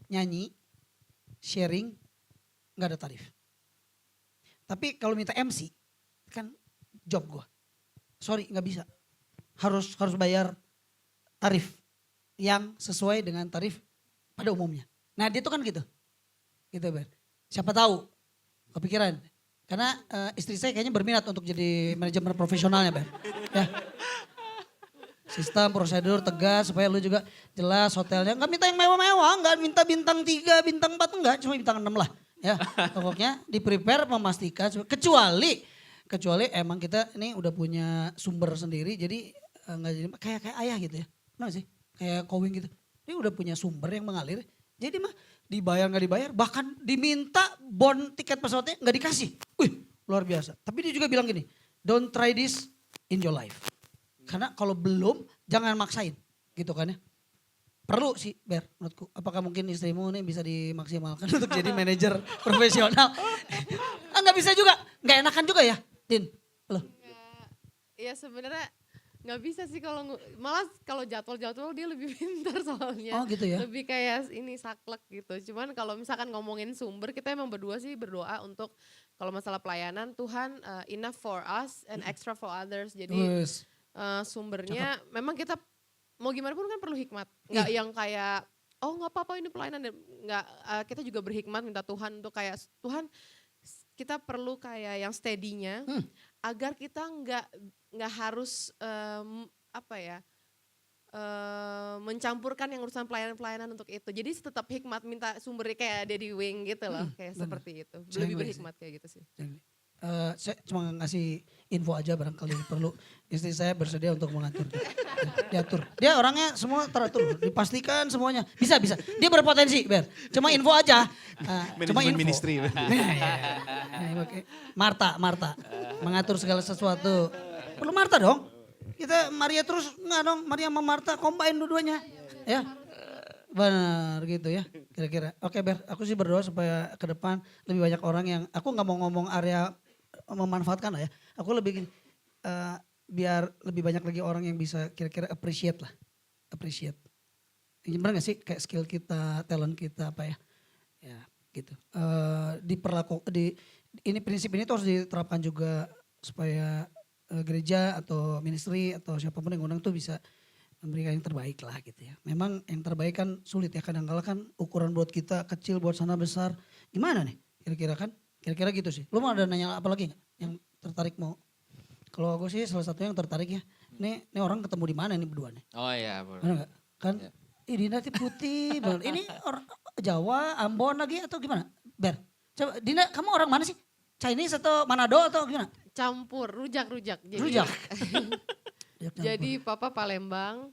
Nyanyi. Sharing. Gak ada tarif. Tapi kalau minta MC, kan job gue. Sorry gak bisa. Harus bayar tarif yang sesuai dengan tarif pada umumnya. Nah dia tuh kan gitu. Gitu Ber. Siapa tahu kepikiran Karena istri saya kayaknya berminat untuk jadi manajemen profesionalnya, Ber. Ya. Sistem, prosedur tegas supaya lu juga jelas hotelnya. Enggak minta yang mewah-mewah, enggak minta bintang 3, bintang 4, enggak. Cuma bintang 6 lah. Ya, pokoknya di-prepare memastikan. Kecuali emang kita ini udah punya sumber sendiri. Jadi enggak jadi kayak ayah gitu ya. Benar sih? Kayak Kowing gitu. Dia udah punya sumber yang mengalir. Jadi mah dibayar nggak dibayar, bahkan diminta bon tiket pesawatnya nggak dikasih. Wih, luar biasa. Tapi dia juga bilang gini, don't try this in your life. Karena kalau belum, jangan maksain. Gitu kan ya. Perlu sih, Ber, menurutku. Apakah mungkin istrimu ini bisa dimaksimalkan untuk jadi manajer profesional? Nggak bisa juga, nggak enakan juga ya, Tin? Loh. Ya sebenarnya nggak bisa sih malah kalau jadwal dia lebih pintar soalnya. Oh gitu ya. Lebih kayak ini saklek gitu. Cuman kalau misalkan ngomongin sumber, kita emang berdua sih berdoa untuk kalau masalah pelayanan Tuhan enough for us and extra for others. Jadi Terus. sumbernya memang kita mau gimana pun kan perlu hikmat. Nggak yang kayak oh nggak apa-apa ini pelayanan. Nggak, kita juga berhikmat minta Tuhan untuk kayak Tuhan kita perlu kayak yang steady-nya agar kita nggak harus mencampurkan yang urusan pelayanan untuk itu. Jadi tetap hikmat minta sumbernya kayak Daddy Wing gitu loh, kayak bener. seperti itu. Saya Lebih ngerti berhikmat kayak gitu sih. Saya cuma ngasih info aja barangkali perlu. Istri saya bersedia untuk mengatur. Diatur. Dia orangnya semua teratur, dipastikan semuanya. Bisa. Dia berpotensi, Ber. Cuma info aja. Cuma info. Ministry. Marta. Mengatur segala sesuatu. Perlu Marta dong. Kita Maria terus, enggak dong. Maria sama Marta combine dua-duanya. Ya. Benar gitu ya kira-kira. Oke Ber, aku sih berdoa supaya ke depan lebih banyak orang yang, aku nggak mau ngomong area memanfaatkan lah ya. Aku lebih biar lebih banyak lagi orang yang bisa kira-kira appreciate lah. Appreciate. Benar gak sih kayak skill kita, talent kita apa ya. Ya gitu. Ini prinsip ini tuh harus diterapkan juga supaya gereja atau ministry atau siapapun yang undang tuh bisa memberikan yang terbaik lah gitu ya. Memang yang terbaik kan sulit ya, kadang-kala kan ukuran buat kita kecil buat sana besar. Gimana nih kira-kira kan? Kira-kira gitu sih. Lu mau ada nanya apa lagi gak yang tertarik mau? Kalau aku sih salah satunya yang tertarik ya. Ini orang ketemu di mana nih berdua nih? Oh iya boleh. Benar gak? Kan Ya. ini nanti putih. Bener. Ini orang Jawa, Ambon lagi atau gimana? Ber, coba Dina kamu orang mana sih? Chinese atau Manado atau gimana? Campur, rujak. Rujak. Jadi papa Palembang,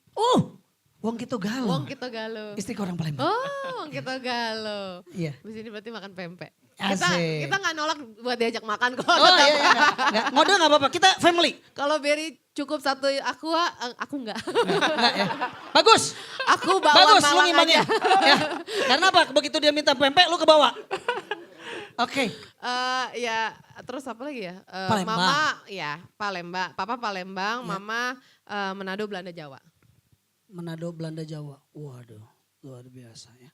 Wong Kito Galo. Wong kita Galo. Istri orang Palembang. Oh, Wong kita Galo. Iya. Di sini berarti makan pempek. Asik. Kita nggak nolak buat diajak makan kok. Oh iya. Enggak, ngode gak apa-apa, kita family. Kalau Berry cukup satu aku enggak. Enggak ya. Bagus. Aku bawa Bagus lu Malang ngimbangnya. aja. Ya. Karena apa? Begitu dia minta pempek lu ke bawah. Oke. Ya terus apa lagi ya? Palembang. Mama ya Palembang, papa Palembang, mama Manado Belanda Jawa. Manado, Belanda, Jawa. Waduh, luar biasa ya.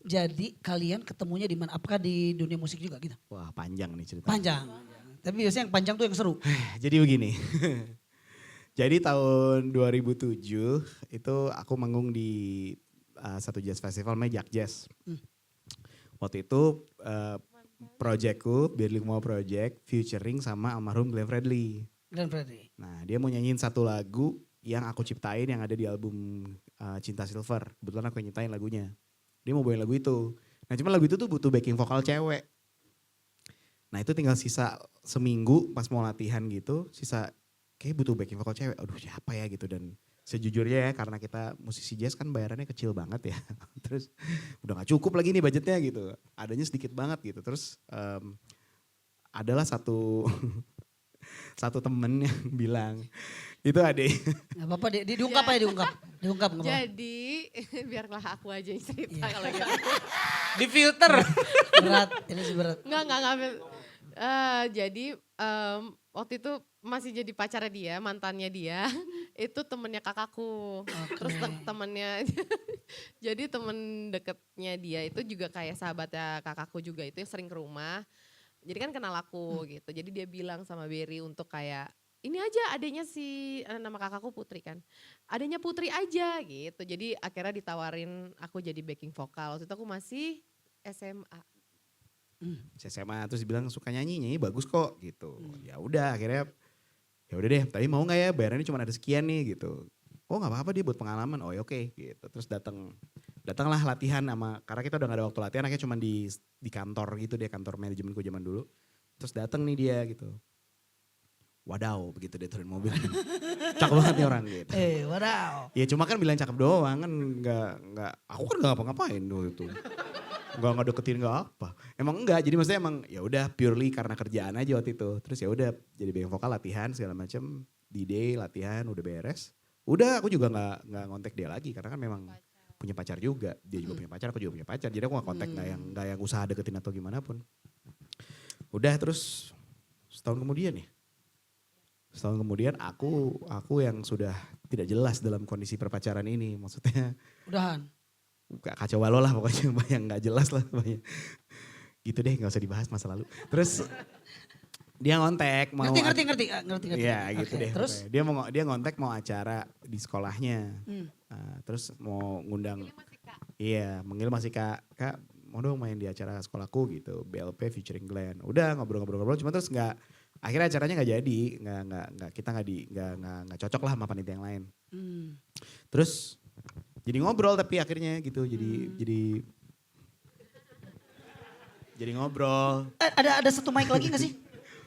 Jadi kalian ketemunya di mana? Apakah di dunia musik juga gitu? Wah panjang nih cerita. Panjang. Tapi biasanya yang panjang tuh yang seru. Jadi begini. Jadi tahun 2007 itu aku manggung di satu jazz festival namanya Jak Jazz. Waktu itu projectku, Birling Mau Project, featuring sama almarhum Glenn Fredly. Glenn Fredly. Nah dia mau nyanyiin satu lagu yang aku ciptain yang ada di album Cinta Silver. Kebetulan aku yang nyiptain lagunya. Dia mau bawain lagu itu. Nah cuma lagu itu tuh butuh backing vokal cewek. Nah itu tinggal sisa seminggu pas mau latihan gitu, sisa kayak butuh backing vokal cewek. Aduh siapa ya gitu, dan sejujurnya ya karena kita musisi jazz kan bayarannya kecil banget ya. Terus udah gak cukup lagi nih budgetnya gitu. Adanya sedikit banget gitu. Terus adalah satu temen yang bilang, itu adek. Gak apa-apa, diungkap aja diungkap. Diungkap gak apa-apa. Jadi biarlah aku aja yang cerita Iya. kalau gitu. Di filter. Berat, ini sih berat. Enggak. Jadi waktu itu masih jadi pacarnya dia, mantannya dia, itu temennya kakakku. Terus temennya, jadi temen deketnya dia itu juga kayak sahabatnya kakakku juga, itu yang sering ke rumah. Jadi kan kenal aku gitu, jadi dia bilang sama Berry untuk kayak, ini aja adanya si, nama kakakku Putri kan. Adanya Putri aja gitu, jadi akhirnya ditawarin aku jadi backing vokal. Waktu itu aku masih SMA. SMA terus dibilang suka nyanyi bagus kok gitu. Ya udah akhirnya ya udah deh, tapi mau nggak ya bayarannya cuma ada sekian nih gitu. Oh nggak apa-apa dia buat pengalaman, oh ya oke gitu. Terus datanglah latihan karena kita udah gak ada waktu latihan, akhirnya cuma di kantor gitu deh, kantor manajemenku zaman dulu. Terus datang nih dia gitu. Wadaw begitu dia turun mobil. Cakep banget nih orang gitu. Wadaw. Ya cuma kan bilang cakep doang kan nggak aku kan nggak ngapa-ngapain dulu itu. Nggak deketin nggak apa. Emang enggak, jadi maksudnya emang ya udah purely karena kerjaan aja waktu itu. Terus ya udah jadi backing vokal latihan segala macam, D-Day latihan udah beres. Udah aku juga nggak ngontek dia lagi karena kan memang punya pacar juga. Dia juga punya pacar, aku juga punya pacar. Jadi aku nggak kontak nggak yang usaha deketin atau gimana pun. Udah terus setahun kemudian ya. Setahun kemudian aku yang sudah tidak jelas dalam kondisi perpacaran ini. Maksudnya Udahan. kacau balau lah pokoknya, yang nggak jelas lah pokoknya. Gitu deh, nggak usah dibahas masa lalu. Terus dia ngontek mau Ngerti. Iya gitu Oke, deh. terus? Dia ngontek mau acara di sekolahnya. Terus mau ngundang. Iya, manggil masih kak mau dong main di acara sekolahku gitu, BLP featuring Glenn. Udah ngobrol-ngobrol, cuma terus akhirnya acaranya nggak jadi, kita nggak cocok lah sama panitia yang lain. Terus jadi ngobrol tapi akhirnya gitu, jadi ngobrol. Ada satu mic lagi gak sih?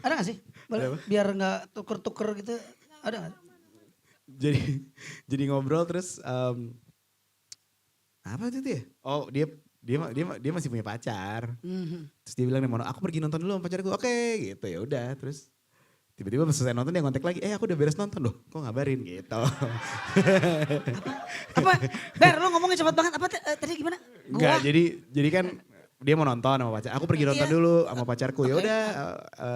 Ada gak sih? Ada apa? Biar gak tuker-tuker gitu, ada gak? Jadi ngobrol terus apa itu ya? Oh dia masih punya pacar. Terus dia bilang nih, aku pergi nonton dulu sama pacarku. Oke gitu ya udah. Terus tiba-tiba pas selesai nonton dia ngontek lagi. Aku udah beres nonton loh. Kok ngabarin gitu. Apa? Ber, lu ngomongnya cepat banget. Apa tadi gimana? Enggak, jadi kan dia mau nonton sama pacar. Aku pergi nonton dulu sama pacarku. Ya udah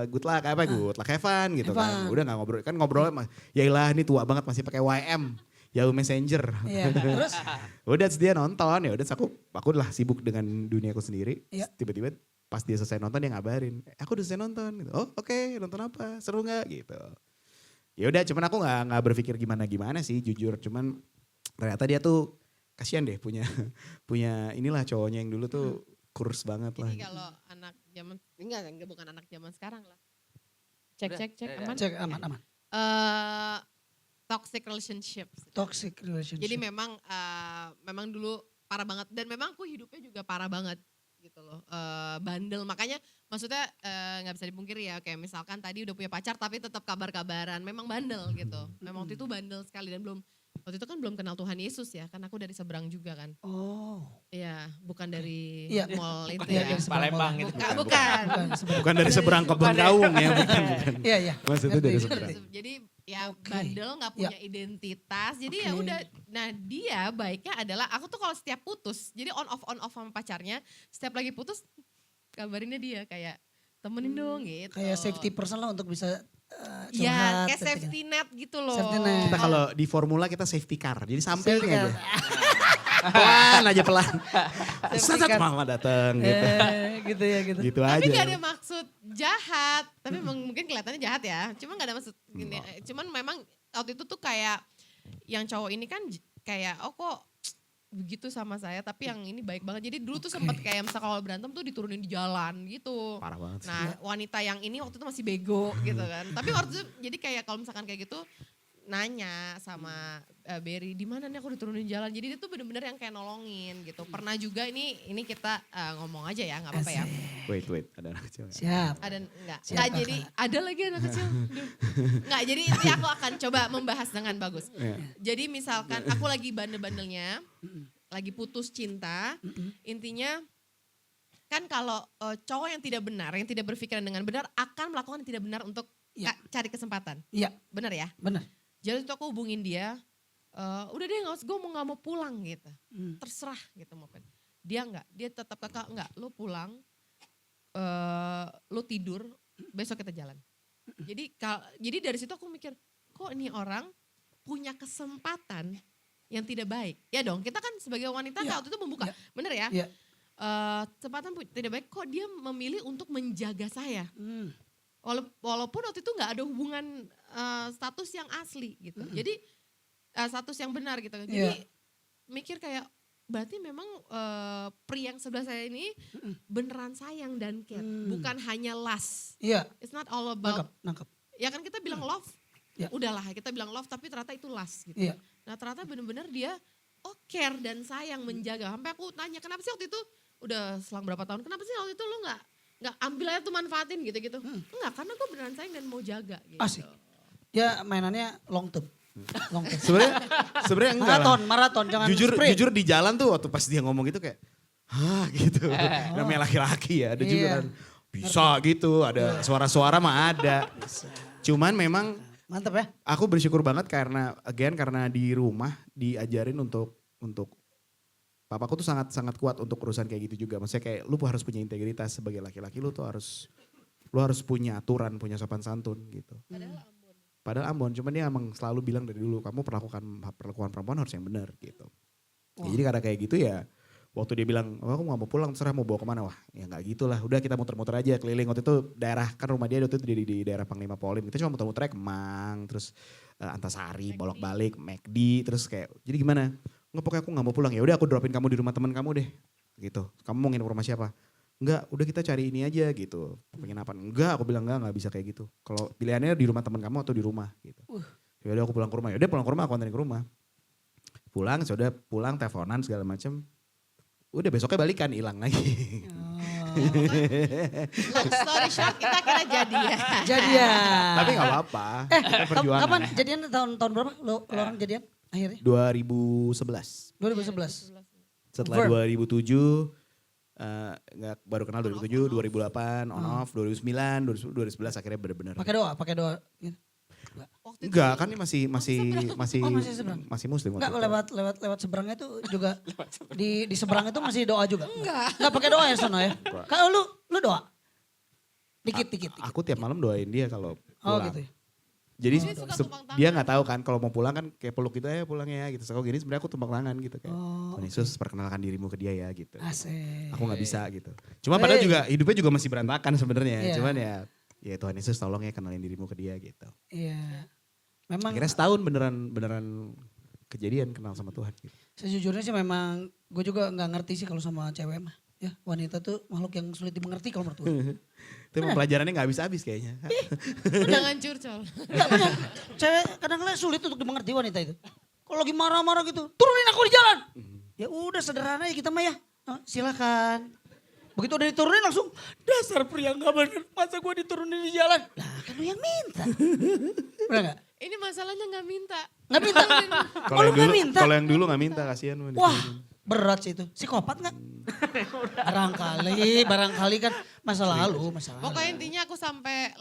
good luck good luck have fun gitu kan. Udah nggak ngobrol. Kan ngobrol yailah ini tua banget masih pakai YM. Yahoo Messenger. Iya, terus? Udah terus dia nonton ya udah aku lah sibuk dengan duniaku sendiri. Iya. Tiba-tiba pas dia selesai nonton dia ngabarin, aku udah selesai nonton. Gitu. Oh oke, nonton apa? Seru nggak gitu. Ya udah cuman aku nggak berpikir gimana sih jujur. Cuman ternyata dia tuh kasihan deh punya inilah cowoknya yang dulu tuh kurus banget lah. Jadi kalau anak zaman, enggak bukan anak zaman sekarang lah. Cek aman. Cek aman. Toxic relationship. Toxic relationship. Jadi memang dulu parah banget dan memang aku hidupnya juga parah banget gitu loh. Bandel, makanya maksudnya nggak bisa dipungkiri ya, kayak misalkan tadi udah punya pacar tapi tetap kabar-kabaran, memang bandel gitu. Memang waktu itu bandel sekali dan waktu itu kan belum kenal Tuhan Yesus ya, kan aku dari seberang juga kan. Oh. Iya, bukan dari Iya. mall itu Iya, ya. iya, Palembang itu. Bukan. Bukan dari seberang kebun kaung ya, bukan. Iya. Maksudnya dari Ngerti. seberang. Jadi ya Oke. bandel, nggak punya identitas. Jadi ya Oke. udah. Nah dia baiknya adalah aku tuh kalau setiap putus, jadi on off sama pacarnya, setiap lagi putus kabarinnya dia kayak temenin dong gitu. Kayak safety person lah untuk bisa curhat. Ya kayak gitu. safety net gitu loh. Safety net. Kita kalau di formula kita safety car, jadi samping Safety aja. car. Pelan aja pelan. Safety Sat car. mama datang gitu. Gitu ya gitu. Gitu Tapi aja. gak ada maksud jahat, tapi mungkin kelihatannya jahat ya. Cuma gak ada maksud gini. Cuman memang waktu itu tuh kayak yang cowok ini kan kayak kok begitu sama saya, tapi yang ini baik banget. Jadi dulu tuh sempat kayak misal kalau berantem tuh diturunin di jalan gitu. Parah banget sih. Nah wanita yang ini waktu itu masih bego gitu kan. Tapi waktu itu jadi kayak kalau misalkan kayak gitu nanya sama Berry, di mana nih aku diturunin jalan. Jadi dia tuh bener-bener yang kayak nolongin gitu. Pernah juga ini kita ngomong aja ya, nggak apa-apa ya. Wait, ada anak kecil. Siap. Ada enggak? Siapa Enggak, jadi ada lagi anak kecil. Duh. Enggak, jadi ini aku akan coba membahas dengan bagus. Iya. Jadi misalkan aku lagi bandel-bandelnya, lagi putus cinta, intinya kan kalau cowok yang tidak benar, yang tidak berpikiran dengan benar akan melakukan yang tidak benar untuk Iya. cari kesempatan. Iya, Benar ya? benar. Jadi itu aku hubungin dia, udah deh gue nggak mau pulang gitu. Terserah gitu mau. Dia enggak, dia tetap kakak enggak, lu pulang, lu tidur, besok kita jalan. Jadi dari situ aku mikir, kok ini orang punya kesempatan yang tidak baik. Ya dong, kita kan sebagai wanita Ya, waktu itu membuka, ya, bener ya? ya. Kesempatan tidak baik, kok dia memilih untuk menjaga saya. Walaupun waktu itu nggak ada hubungan status yang asli gitu. Jadi status yang benar gitu. Jadi mikir kayak, berarti memang pria yang sebelah saya ini beneran sayang dan care, bukan hanya lust. Iya, It's not all about, nangkep. ya kan kita bilang love, Ya. udahlah kita bilang love tapi ternyata itu lust gitu. Iya. Nah ternyata bener-bener dia care dan sayang menjaga. Sampai aku tanya kenapa sih waktu itu udah selang berapa tahun, kenapa sih waktu itu lu nggak ambil aja tuh manfaatin gitu-gitu. Enggak, karena gue beneran sayang dan mau jaga gitu. Asik. Ya mainannya long term. Long term. Sebenarnya enggak lah. Maraton, jangan Jujur sprint. jujur di jalan tuh waktu pas dia ngomong gitu kayak hah gitu. Namanya laki-laki ya, ada juga Iya. kan bisa gitu, ada suara-suara mah ada. Cuman memang Mantap ya. aku bersyukur banget karena di rumah diajarin untuk papaku tuh sangat kuat untuk urusan kayak gitu juga. Maksudnya kayak lu harus punya integritas sebagai laki-laki, lu harus punya aturan, punya sopan santun gitu. Padahal Ambon, cuman dia emang selalu bilang dari dulu kamu perlakuan perempuan harus yang benar gitu. Ya, jadi karena kayak gitu ya, waktu dia bilang, oh, aku gak mau pulang, terserah mau bawa kemana. Wah ya gak gitu lah, udah kita muter-muter aja keliling. Waktu itu daerah, kan rumah dia waktu itu di daerah Panglima Polim. Kita cuma muter-muter Kemang, terus Antasari, bolak-balik, McD, terus kayak, jadi gimana? Nggak, pokoknya aku gak mau pulang, ya udah aku dropin kamu di rumah teman kamu deh. Gitu, kamu mau nginep rumah siapa? Enggak, udah kita cari ini aja gitu. Pengen apa? Enggak, aku bilang enggak bisa kayak gitu. Kalau pilihannya di rumah teman kamu atau di rumah gitu. Ya udah aku pulang ke rumah. Ya udah pulang ke rumah, aku anterin ke rumah. Pulang, sudah pulang teleponan segala macem. Udah besoknya balikan, hilang lagi. Long story short kita kira jadi ya. Jadian. Tapi gak apa-apa. Itu perjuangan. Kapan jadian tahun berapa? Lo orang jadian akhirnya? 2011. 2011. Setelah Confirm. 2007, nggak baru kenal 2007, 2008, on off, 2009, 2011 akhirnya benar-benar. Pakai doa. Gitu. Waktu itu Enggak, kan ini masih Oh, masih seberang. masih muslim. Enggak waktu itu. lewat seberangnya itu juga di seberang itu masih doa juga. Enggak pakai doa ya Sono ya. Kalau lu doa. Dikit. Aku tiap malam doain dia kalau Oh pulang. gitu ya. Jadi Dia suka tumpang tangan. dia nggak tahu kan kalau mau pulang kan kayak peluk gitu ya pulang ya gitu. So gini sebenarnya aku tumpang tangan gitu kayak. Oh. Tuhan Yesus perkenalkan dirimu ke dia ya gitu. Asik. Aku nggak bisa gitu. Cuma padahal Hey. juga hidupnya juga masih berantakan sebenarnya. Iya. Cuman ya Tuhan Yesus tolong ya kenalin dirimu ke dia gitu. Iya. Memang Akhirnya setahun beneran kejadian kenal sama Tuhan gitu. sejujurnya sih memang gue juga nggak ngerti sih kalau sama cewek mah. Ya wanita tuh makhluk yang sulit dimengerti kalau menurut gue. Itu emang pelajarannya nggak habis-habis kayaknya. jangan curcol. Enggak benar. Cewek kadang-kadang sulit untuk dimengerti wanita itu. Kalau lagi marah-marah gitu, turunin aku di jalan. Ya udah sederhana ya kita mah ya. Oh, silakan. Begitu udah diturunin langsung, dasar pria gak bener, masa gue diturunin di jalan. Lah kan lu yang minta. Bener gak? Ini masalahnya nggak minta. Gak minta. Oh lu gak minta? Kalau yang dulu nggak minta kasihan. Wah berat sih itu, psikopat gak? barangkali kan masa lalu. Pokoknya intinya aku sampai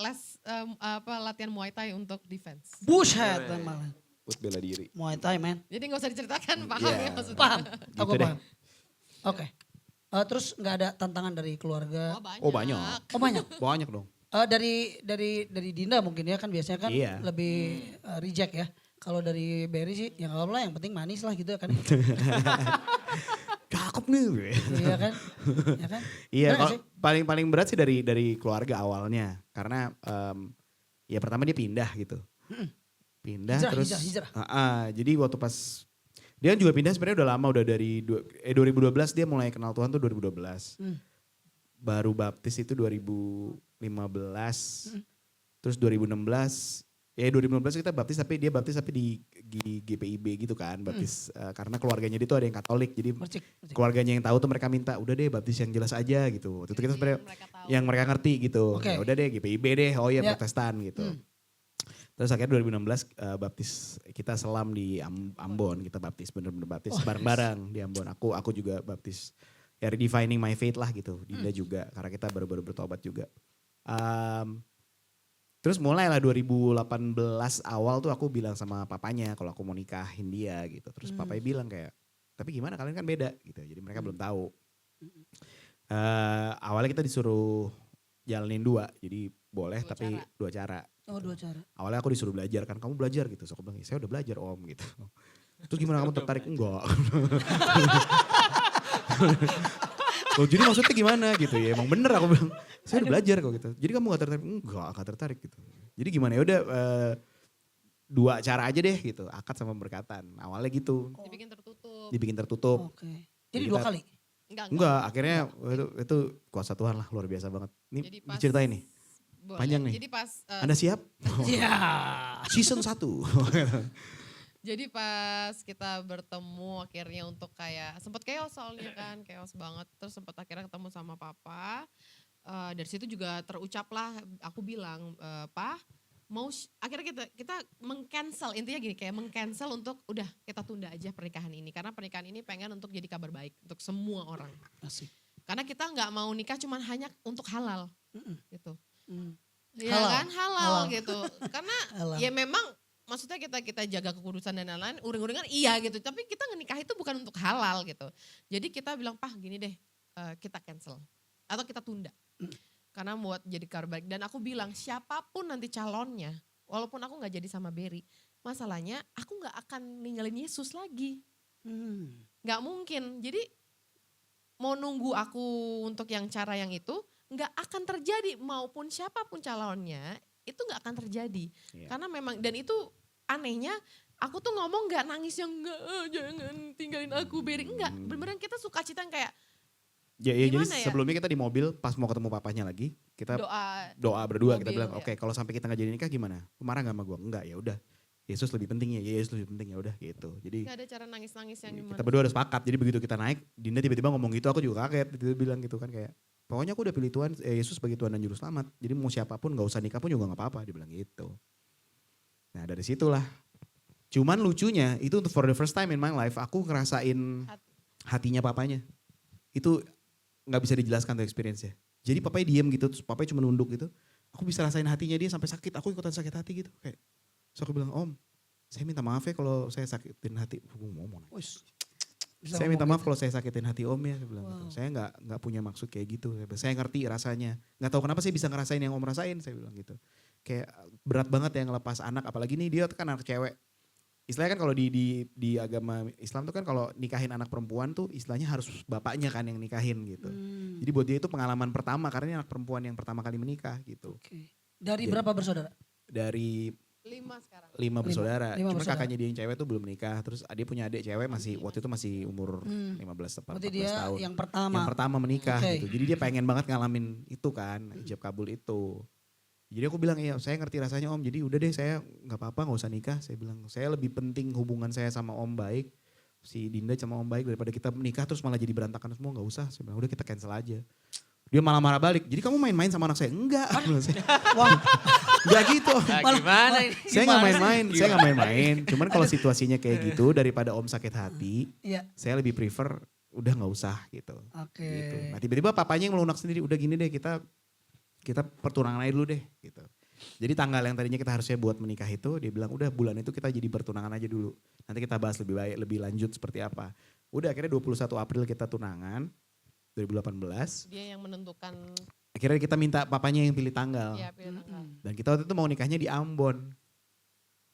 latihan Muay Thai untuk defense. Bullshit malah. Buat bela diri. Muay Thai man. Jadi nggak usah diceritakan, paham Iya. ya maksudnya. Paham, Gitu aku deh. paham. Oke. Terus gak ada tantangan dari keluarga? Oh banyak. Oh banyak. Banyak dong. Dari Dinda mungkin ya kan biasanya kan Iya. lebih reject ya. Kalau dari Berry sih ya nggak apa-apa lah yang penting manis lah gitu kan. Cakep nih. Iya kan? Ya kan? Iya, Bener nggak kalau sih? paling berat sih dari keluarga awalnya. Karena ya pertama dia pindah gitu. Pindah Hijrah, terus. hijrah. Jadi waktu pas dia kan juga pindah sebenarnya udah lama, udah dari 2012 dia mulai kenal Tuhan tuh 2012. Baru baptis itu 2015. Terus 2016 ya 2015 kita baptis tapi dia baptis tapi di GPIB gitu kan baptis karena keluarganya dia tuh ada yang Katolik jadi Mercik. keluarganya yang tahu tuh mereka minta udah deh baptis yang jelas aja gitu. Waktu itu kita sebenarnya mereka tahu. yang mereka ngerti gitu. Oke. Ya udah deh GPIB deh, oh iya Ya. Protestan gitu. Terus akhirnya 2016 baptis kita selam di Ambon, kita baptis bener-bener baptis bareng-bareng di Ambon. Aku juga baptis ya redefining my faith lah gitu. Dinda juga karena kita baru-baru bertobat juga. Terus mulailah 2018 awal tuh aku bilang sama papanya kalau aku mau nikahin dia gitu. Terus papanya bilang kayak, tapi gimana kalian kan beda gitu. Jadi mereka belum tahu. Awalnya kita disuruh jalanin dua, jadi boleh Dua tapi cara. dua cara. Oh dua cara. Awalnya aku disuruh belajar kan, kamu belajar gitu. So aku bilang, saya udah belajar om gitu. Terus gimana kamu tertarik? Enggak. Loh, jadi maksudnya gimana gitu ya? Emang bener aku bilang, saya udah belajar kok gitu. Jadi kamu gak tertarik? Enggak, gak tertarik gitu. Jadi gimana ya udah dua cara aja deh gitu, akad sama berkatan. Awalnya gitu, Dibikin tertutup. dibikin tertutup. Oke. Jadi Jadi 2 kita- kali. Enggak, akhirnya itu kuasa Tuhan lah, luar biasa banget. Ini Jadi pas- diceritain nih. Boleh. Panjang nih. Jadi pas Anda siap? Iya. Season 1. Jadi pas kita bertemu akhirnya untuk kayak sempet chaos soalnya kan, chaos banget. Terus sempet akhirnya ketemu sama papa. Dari situ juga terucap lah, aku bilang, "Pa, akhirnya kita meng-cancel, intinya gini, kayak meng-cancel untuk udah kita tunda aja pernikahan ini. Karena pernikahan ini pengen untuk jadi kabar baik untuk semua orang. Asik. Karena kita nggak mau nikah cuman hanya untuk halal gitu. Hmm. Ya Halal. kan, halal Halal. gitu. Karena Halal. ya memang maksudnya kita jaga kekudusan dan lain-lain, uring-uringan iya gitu. Tapi kita menikah itu bukan untuk halal gitu. Jadi kita bilang, "Pah, gini deh, kita cancel atau kita tunda." Karena buat jadi kabar baik. Dan aku bilang, siapapun nanti calonnya, walaupun aku gak jadi sama Berry, masalahnya aku gak akan ninggalin Yesus lagi. Gak mungkin. Jadi mau nunggu aku untuk yang cara yang itu, gak akan terjadi. Maupun siapapun calonnya, itu gak akan terjadi. Iya. Karena memang, dan itu anehnya, aku tuh ngomong gak nangis yang enggak, jangan tinggalin aku Berry. Enggak, beneran kita sukacita yang kayak Ya, jadi Gimana ya? sebelumnya kita di mobil pas mau ketemu papanya lagi, kita doa berdua, kita mobil, bilang, ya. oke, kalau sampai kita nggak jadi nikah gimana? Lu marah nggak sama gue? Enggak, ya udah. Yesus lebih penting ya, Yesus lebih penting, ya udah gitu. Jadi gak ada cara nangis-nangis yang gimana. kita berdua udah sepakat. Jadi begitu kita naik, Dinda tiba-tiba ngomong gitu, aku juga kaget. Dia bilang gitu kan kayak, pokoknya aku udah pilih Tuhan, Yesus sebagai Tuhan dan Juru Selamat. Jadi mau siapapun gak usah nikah pun juga gak apa-apa, dia bilang gitu. Nah dari situlah. Cuman lucunya itu untuk for the first time in my life, aku ngerasain hatinya papanya. Itu gak bisa dijelaskan tuh experience-nya. Jadi papanya diem gitu, terus papanya cuma nunduk gitu. Aku bisa rasain hatinya dia sampai sakit, aku ikutan sakit hati gitu. Kayak, terus aku bilang, Om, saya minta maaf ya kalau saya sakitin hati. Aku ngomong. Wis. Saya minta maaf kalau saya sakitin hati Om ya, saya bilang gitu. Saya nggak punya maksud kayak gitu. Saya ngerti rasanya. Nggak tahu kenapa saya bisa ngerasain yang Om rasain, saya bilang gitu. Kayak berat banget ya ngelepas anak, apalagi nih dia kan anak cewek. Istilahnya kan kalau di agama Islam tuh kan kalau nikahin anak perempuan tuh istilahnya harus bapaknya kan yang nikahin gitu. Jadi buat dia itu pengalaman pertama karena ini anak perempuan yang pertama kali menikah gitu. Oke. Dari Jadi- berapa bersaudara? Dari 5 sekarang. 5 bersaudara. Lima Cuma bersaudara. kakaknya dia yang cewek tuh belum menikah. Terus dia punya adik cewek masih waktu itu masih umur 15 Berarti 14 dia tahun. yang pertama. Yang pertama menikah Oke. gitu. Jadi dia pengen banget ngalamin itu kan, ijab kabul itu. Jadi aku bilang, iya saya ngerti rasanya Om, jadi udah deh saya gak apa-apa gak usah nikah. Saya bilang, saya lebih penting hubungan saya sama Om baik, si Dinda sama Om baik daripada kita menikah terus malah jadi berantakan semua, gak usah. Saya bilang, udah kita cancel aja. Dia malah marah balik, jadi kamu main-main sama anak saya? Enggak. Wah, Enggak gitu. Nah, gimana ini? Saya gak main-main, saya gak main-main. Cuman kalau situasinya kayak gitu daripada Om sakit hati, iya. saya lebih prefer udah gak usah gitu. Oke. Gitu. Nah tiba-tiba papanya yang melunak sendiri, udah gini deh kita pertunangan aja dulu deh gitu. Jadi tanggal yang tadinya kita harusnya buat menikah itu, dia bilang udah bulan itu kita jadi bertunangan aja dulu. Nanti kita bahas lebih baik, lebih lanjut seperti apa. Udah akhirnya 21 April kita tunangan, 2018. Dia yang menentukan Akhirnya kita minta papanya yang pilih tanggal. ya pilih tanggal. Dan kita waktu itu mau nikahnya di Ambon.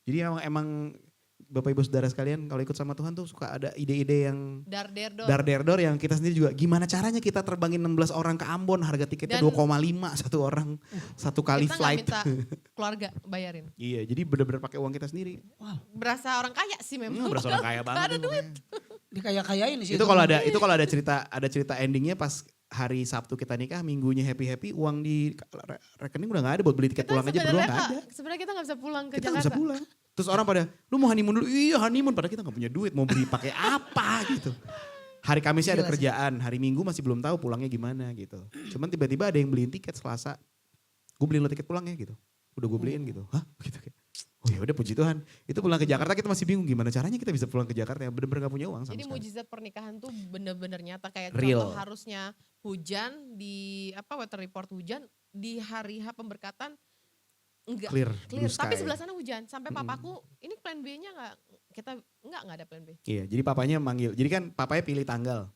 Jadi emang Bapak Ibu Saudara sekalian kalau ikut sama Tuhan tuh suka ada ide-ide yang dar-der-dor yang kita sendiri juga gimana caranya kita terbangin 16 orang ke Ambon, harga tiketnya Dan- 2,5 satu orang satu kali Kita flight. gak minta keluarga bayarin. Iya, jadi bener-bener pakai uang kita sendiri. Berasa orang kaya sih memang. Berasa orang kaya banget. Ada deh duit. pokoknya. Dikaya-kayain sih. Itu kalau ada cerita endingnya pas hari Sabtu kita nikah, minggunya happy-happy, uang di rekening udah gak ada buat beli tiket pulang aja berdua gak ada. Sebenarnya kita gak bisa pulang ke Kita gak Jakarta. bisa pulang. Terus orang pada, lu mau honeymoon dulu? Iya honeymoon, padahal kita gak punya duit, mau beli pakai apa gitu. Hari Kamisnya ada Gila sih. kerjaan, hari Minggu masih belum tahu pulangnya gimana gitu. Cuman tiba-tiba ada yang beliin tiket Selasa. Gue beliin lo tiket pulangnya gitu. Udah gue beliin gitu. Hah? Gitu kayak. Oh ya udah puji Tuhan. Itu pulang ke Jakarta kita masih bingung gimana caranya kita bisa pulang ke Jakarta yang bener-bener gak punya uang sama Jadi sekali. mujizat pernikahan tuh bener-bener nyata kayak Real. contoh harusnya hujan di weather report hujan di hari H pemberkatan enggak Clear, blue tapi sky. sebelah sana hujan sampai papaku ini plan B-nya enggak ada plan B. Iya, jadi papanya manggil. Jadi kan papanya pilih tanggal.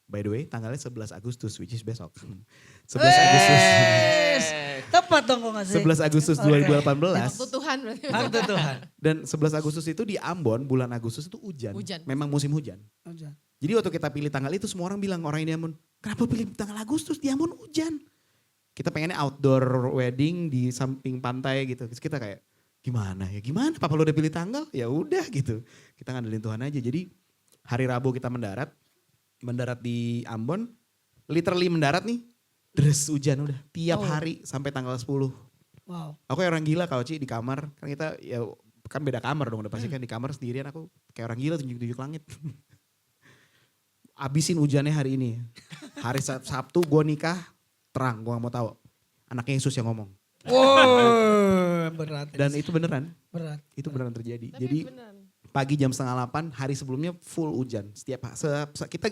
By the way, tanggalnya 11 Agustus, which is besok. 11 Agustus. Tepat dong kok ngasih. 11 Agustus 2018. Waktu Tuhan berarti. Waktu Tuhan. Dan 11 Agustus itu di Ambon, bulan Agustus itu hujan. Hujan. Memang musim hujan. Hujan. Jadi waktu kita pilih tanggal itu semua orang bilang, orang di Ambon, kenapa pilih tanggal Agustus? Di Ambon hujan. Kita pengennya outdoor wedding di samping pantai gitu. Terus kita kayak, gimana ya? Gimana? Papa lu udah pilih tanggal? Ya udah gitu. Kita ngandelin Tuhan aja. Jadi hari Rabu kita mendarat, mendarat di Ambon, literally mendarat nih, deres hujan udah tiap Oh. hari sampai tanggal 10. Wow. Aku kayak orang gila kalau Ci di kamar, kan kita ya kan beda kamar dong udah pasti kan di kamar sendirian aku kayak orang gila tunjuk-tunjuk langit. Abisin hujannya hari ini. Hari Sabtu gue nikah, terang gue gak mau tahu. Anaknya Yesus yang ngomong. Wow, berat. Dan itu beneran, Berat. itu beneran terjadi. Tapi Jadi beneran. pagi jam 7:30, hari sebelumnya full hujan. Setiap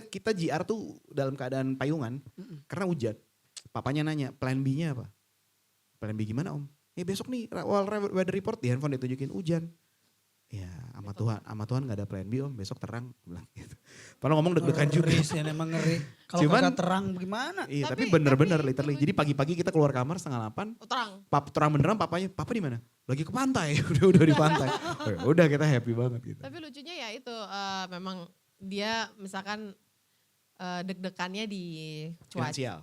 kita JR tuh dalam keadaan payungan karena hujan. Papanya nanya, plan B-nya apa? Plan B gimana om? Besok nih weather report di handphone ditunjukin hujan. Ya sama Tuhan gak ada plan B om, besok terang. Bilang gitu. Padahal ngomong deg-degan juga. Ngeri sih, emang ngeri. Kalau Cuman- kagak terang gimana? Iya, tapi Tapi- bener-bener tapi- literally. Jadi pagi-pagi kita keluar kamar 7:30, Oh, terang. terang beneran papanya, papa di mana? Lagi ke pantai, udah di pantai. Udah kita happy banget gitu. Tapi lucunya ya itu memang dia misalkan deg-degannya di cuaca. Finansial.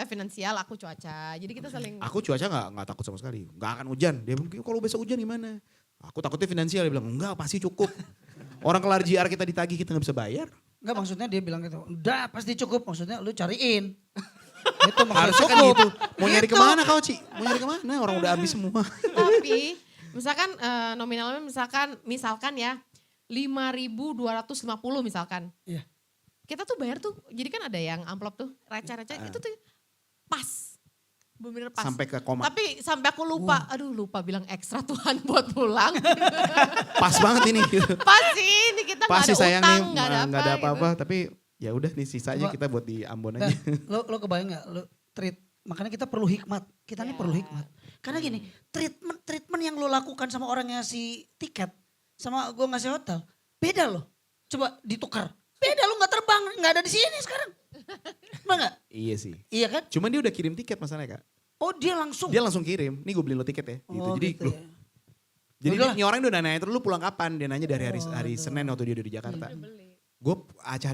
Finansial, aku cuaca. Jadi kita saling Aku cuaca nggak takut sama sekali, nggak akan hujan. Dia bilang kalau besok hujan gimana? Aku takutnya finansial, dia bilang enggak pasti cukup. Orang kelar JR kita ditagih kita nggak bisa bayar. Enggak, maksudnya dia bilang gitu, udah pasti cukup, maksudnya lu cariin. Itu maksudnya Harusnya kan cukup. gitu. Mau nyari kemana kau Ci? Mau nyari kemana? Orang udah habis semua. tapi misalkan nominalnya misalkan ya 5.250 misalkan. Iya. Kita tuh bayar tuh, jadi kan ada yang amplop tuh, receh-receh, itu tuh pas. Bener-bener pas. Sampai ke koma. Tapi sampai aku lupa, aduh lupa bilang ekstra Tuhan buat pulang. Pas banget ini. Pas sih, ini kita gak Pasti ada sayang utang, nih gak ada nggak ada apa-apa. apa-apa. Tapi ya udah nih sisanya Coba. kita buat di Ambon Nah, aja. lo kebayang gak, lo treat, makanya kita perlu hikmat. Kita nih Ya. perlu hikmat. Karena gini, treatment yang lo lakukan sama orang yang ngasih tiket, sama gue ngasih hotel, beda loh. Coba ditukar. Beda, lo gak terbang, gak ada di sini sekarang. Bener gak? Iya sih. Iya kan? Cuman dia udah kirim tiket masalahnya kak. Oh dia langsung. Dia langsung kirim, nih gue beliin lo tiket ya. Gitu. Oh, Jadi gitu loh, ya. jadi Udah. ini orang udah nanya terus lu pulang kapan? Dia nanya dari hari Senin waktu dia udah di Jakarta. Gue ada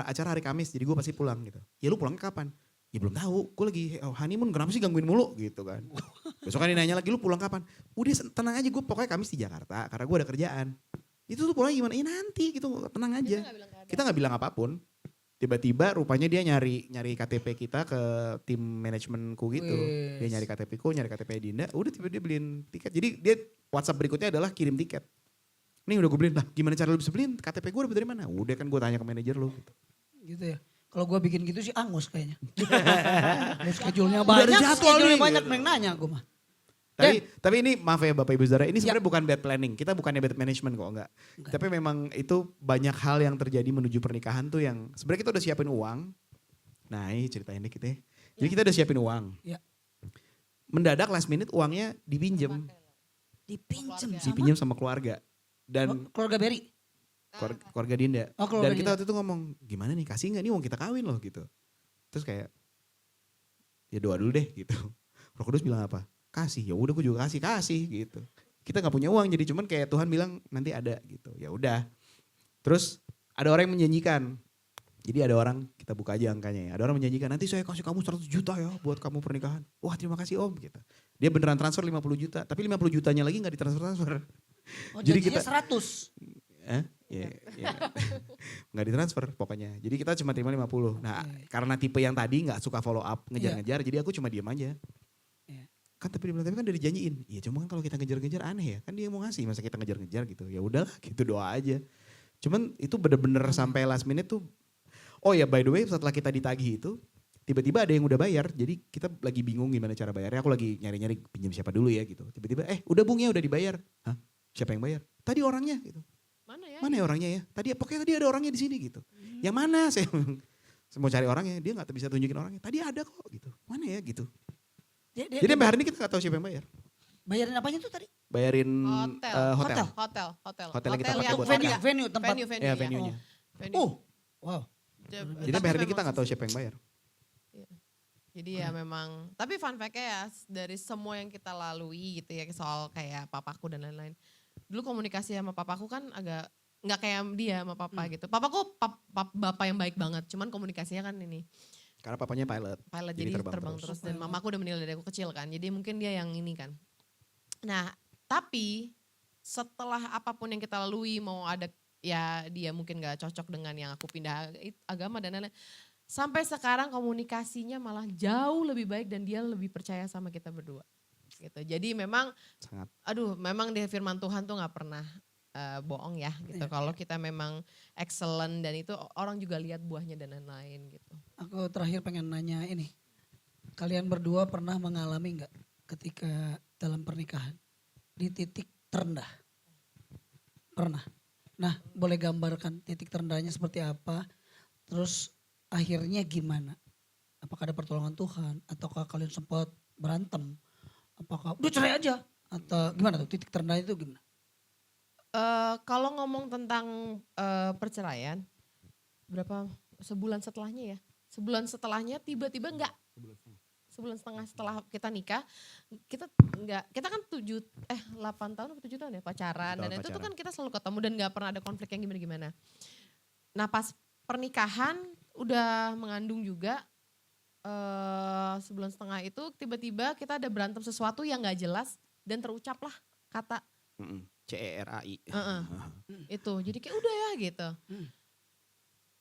acara hari Kamis, jadi gue pasti pulang gitu. Ya lu pulangnya kapan? Ya belum tahu, gue lagi honeymoon, kenapa sih gangguin mulu gitu kan. Besok kan dia nanya lagi, lu pulang kapan? Udah tenang aja, gue pokoknya Kamis di Jakarta karena gue ada kerjaan. Itu tuh pulangnya gimana? Ya nanti gitu, tenang aja. Kita gak bilang apapun. Tiba-tiba rupanya dia nyari KTP kita ke tim manajemenku gitu. Dia nyari KTP ku, nyari KTP Dinda, udah tiba dia beliin tiket. Jadi dia WhatsApp berikutnya adalah kirim tiket. Nih udah gue beliin, lah gimana cara lu bisa beliin? KTP gue dapet dari mana? Udah kan gue tanya ke manajer lu. Gitu. Gitu ya. Kalau gue bikin gitu sih angus kayaknya. Schedule-nya Udah ada banyak, jadwal schedule-nya nih, banyak, gitu. yang nanya gue mah. Tapi ini maaf ya Bapak Ibu Saudara, ini sebenarnya bukan bad planning. Kita bukannya bad management kok, enggak. Tapi memang itu banyak hal yang terjadi menuju pernikahan tuh yang sebenarnya kita udah siapin uang. Nah ini ceritain dikit ya. Jadi kita udah siapin uang. Ya. Mendadak last minute uangnya dipinjem. Dipinjam sama keluarga. Dan Keluarga Berry. keluarga Dinda. Oh, keluarga Dan kita Dinda. waktu itu ngomong, gimana nih kasih nggak nih uang kita kawin loh gitu. Terus kayak, ya doa dulu deh gitu. Roh Kudus bilang apa? Kasih, ya udah gue juga kasih gitu. Kita nggak punya uang jadi cuman kayak Tuhan bilang nanti ada gitu. Ya udah. Terus ada orang yang menjanjikan. Jadi ada orang, kita buka aja angkanya ya. Ada orang menjanjikan, nanti saya kasih kamu 100 juta ya buat kamu pernikahan. Wah terima kasih om gitu. Dia beneran transfer 50 juta. Tapi 50 jutanya lagi nggak ditransfer. Oh, Jadi janjinya kita- 100. Ya. Nggak ditransfer pokoknya. Jadi kita cuma terima 50. Nah karena tipe yang tadi nggak suka follow up, ngejar-ngejar. Jadi aku cuma diam aja. Iya. Kan tapi dia bilang, tapi kan udah dijanjiin. Iya cuma kan kalau kita ngejar-ngejar aneh ya. Kan dia mau ngasih, masa kita ngejar-ngejar gitu. Ya udahlah gitu doa aja. Cuman itu bener-bener sampai last minute tuh. Oh ya by the way setelah kita ditagih itu. Tiba-tiba ada yang udah bayar. Jadi kita lagi bingung gimana cara bayarnya. Aku lagi nyari-nyari pinjam siapa dulu ya gitu. Tiba-tiba udah bung ya udah dibayar. Hah? Siapa yang bayar? Tadi orangnya gitu. Mana ya? Mana ya orangnya ya? Pokoknya tadi ada orangnya di sini gitu. Yang mana? Saya mau cari orangnya, dia nggak bisa tunjukin orangnya. Tadi ada kok gitu. Mana ya gitu. Jadi sampai hari ini kita nggak tahu siapa yang bayar. Bayarin apanya tuh tadi? Bayarin Hotel. hotel. Hotel Hotel yang kita pakai yang buat venue, nikah. venue tempat. venue Ya venue-nya. Wow. Jadi sampai hari ini kita nggak tahu siapa yang bayar. Jadi ya memang, tapi fun fact-nya ya dari semua yang kita lalui gitu ya soal kayak papaku dan lain-lain. Dulu komunikasi sama papaku kan agak nggak kayak dia sama papa gitu. Papaku bapak yang baik banget, cuman komunikasinya kan ini Karena papanya pilot. jadi terbang terus. Dan mamaku udah meninggal dari aku kecil kan. Jadi mungkin dia yang ini kan. Nah, tapi setelah apapun yang kita lalui mau ada ya dia mungkin gak cocok dengan yang aku pindah agama dan lain-lain. Sampai sekarang komunikasinya malah jauh lebih baik dan dia lebih percaya sama kita berdua. Gitu. Jadi memang, Sangat. memang di firman Tuhan tuh gak pernah bohong ya gitu. Kalau kita memang excellent dan itu orang juga lihat buahnya dan lain-lain gitu. Aku terakhir pengen nanya ini. Kalian berdua pernah mengalami nggak ketika dalam pernikahan di titik terendah? Pernah. Nah, boleh gambarkan titik terendahnya seperti apa? Terus akhirnya gimana? Apakah ada pertolongan Tuhan? Ataukah kalian sempat berantem? Apakah udah cerai aja? Atau gimana tuh titik terendahnya itu gimana? Kalau ngomong tentang perceraian, sebulan setelahnya ya? Sebulan setelahnya tiba-tiba enggak. Sebulan setengah setelah kita nikah, kita kan 8 tahun atau 7 tahun ya pacaran. 7 tahun Dan itu tuh pacaran. kan kita selalu ketemu dan gak pernah ada konflik yang gimana-gimana. Nah pas pernikahan udah mengandung juga, sebulan setengah itu tiba-tiba kita ada berantem sesuatu yang gak jelas dan terucaplah kata CERAI. itu. Jadi kayak udah ya gitu.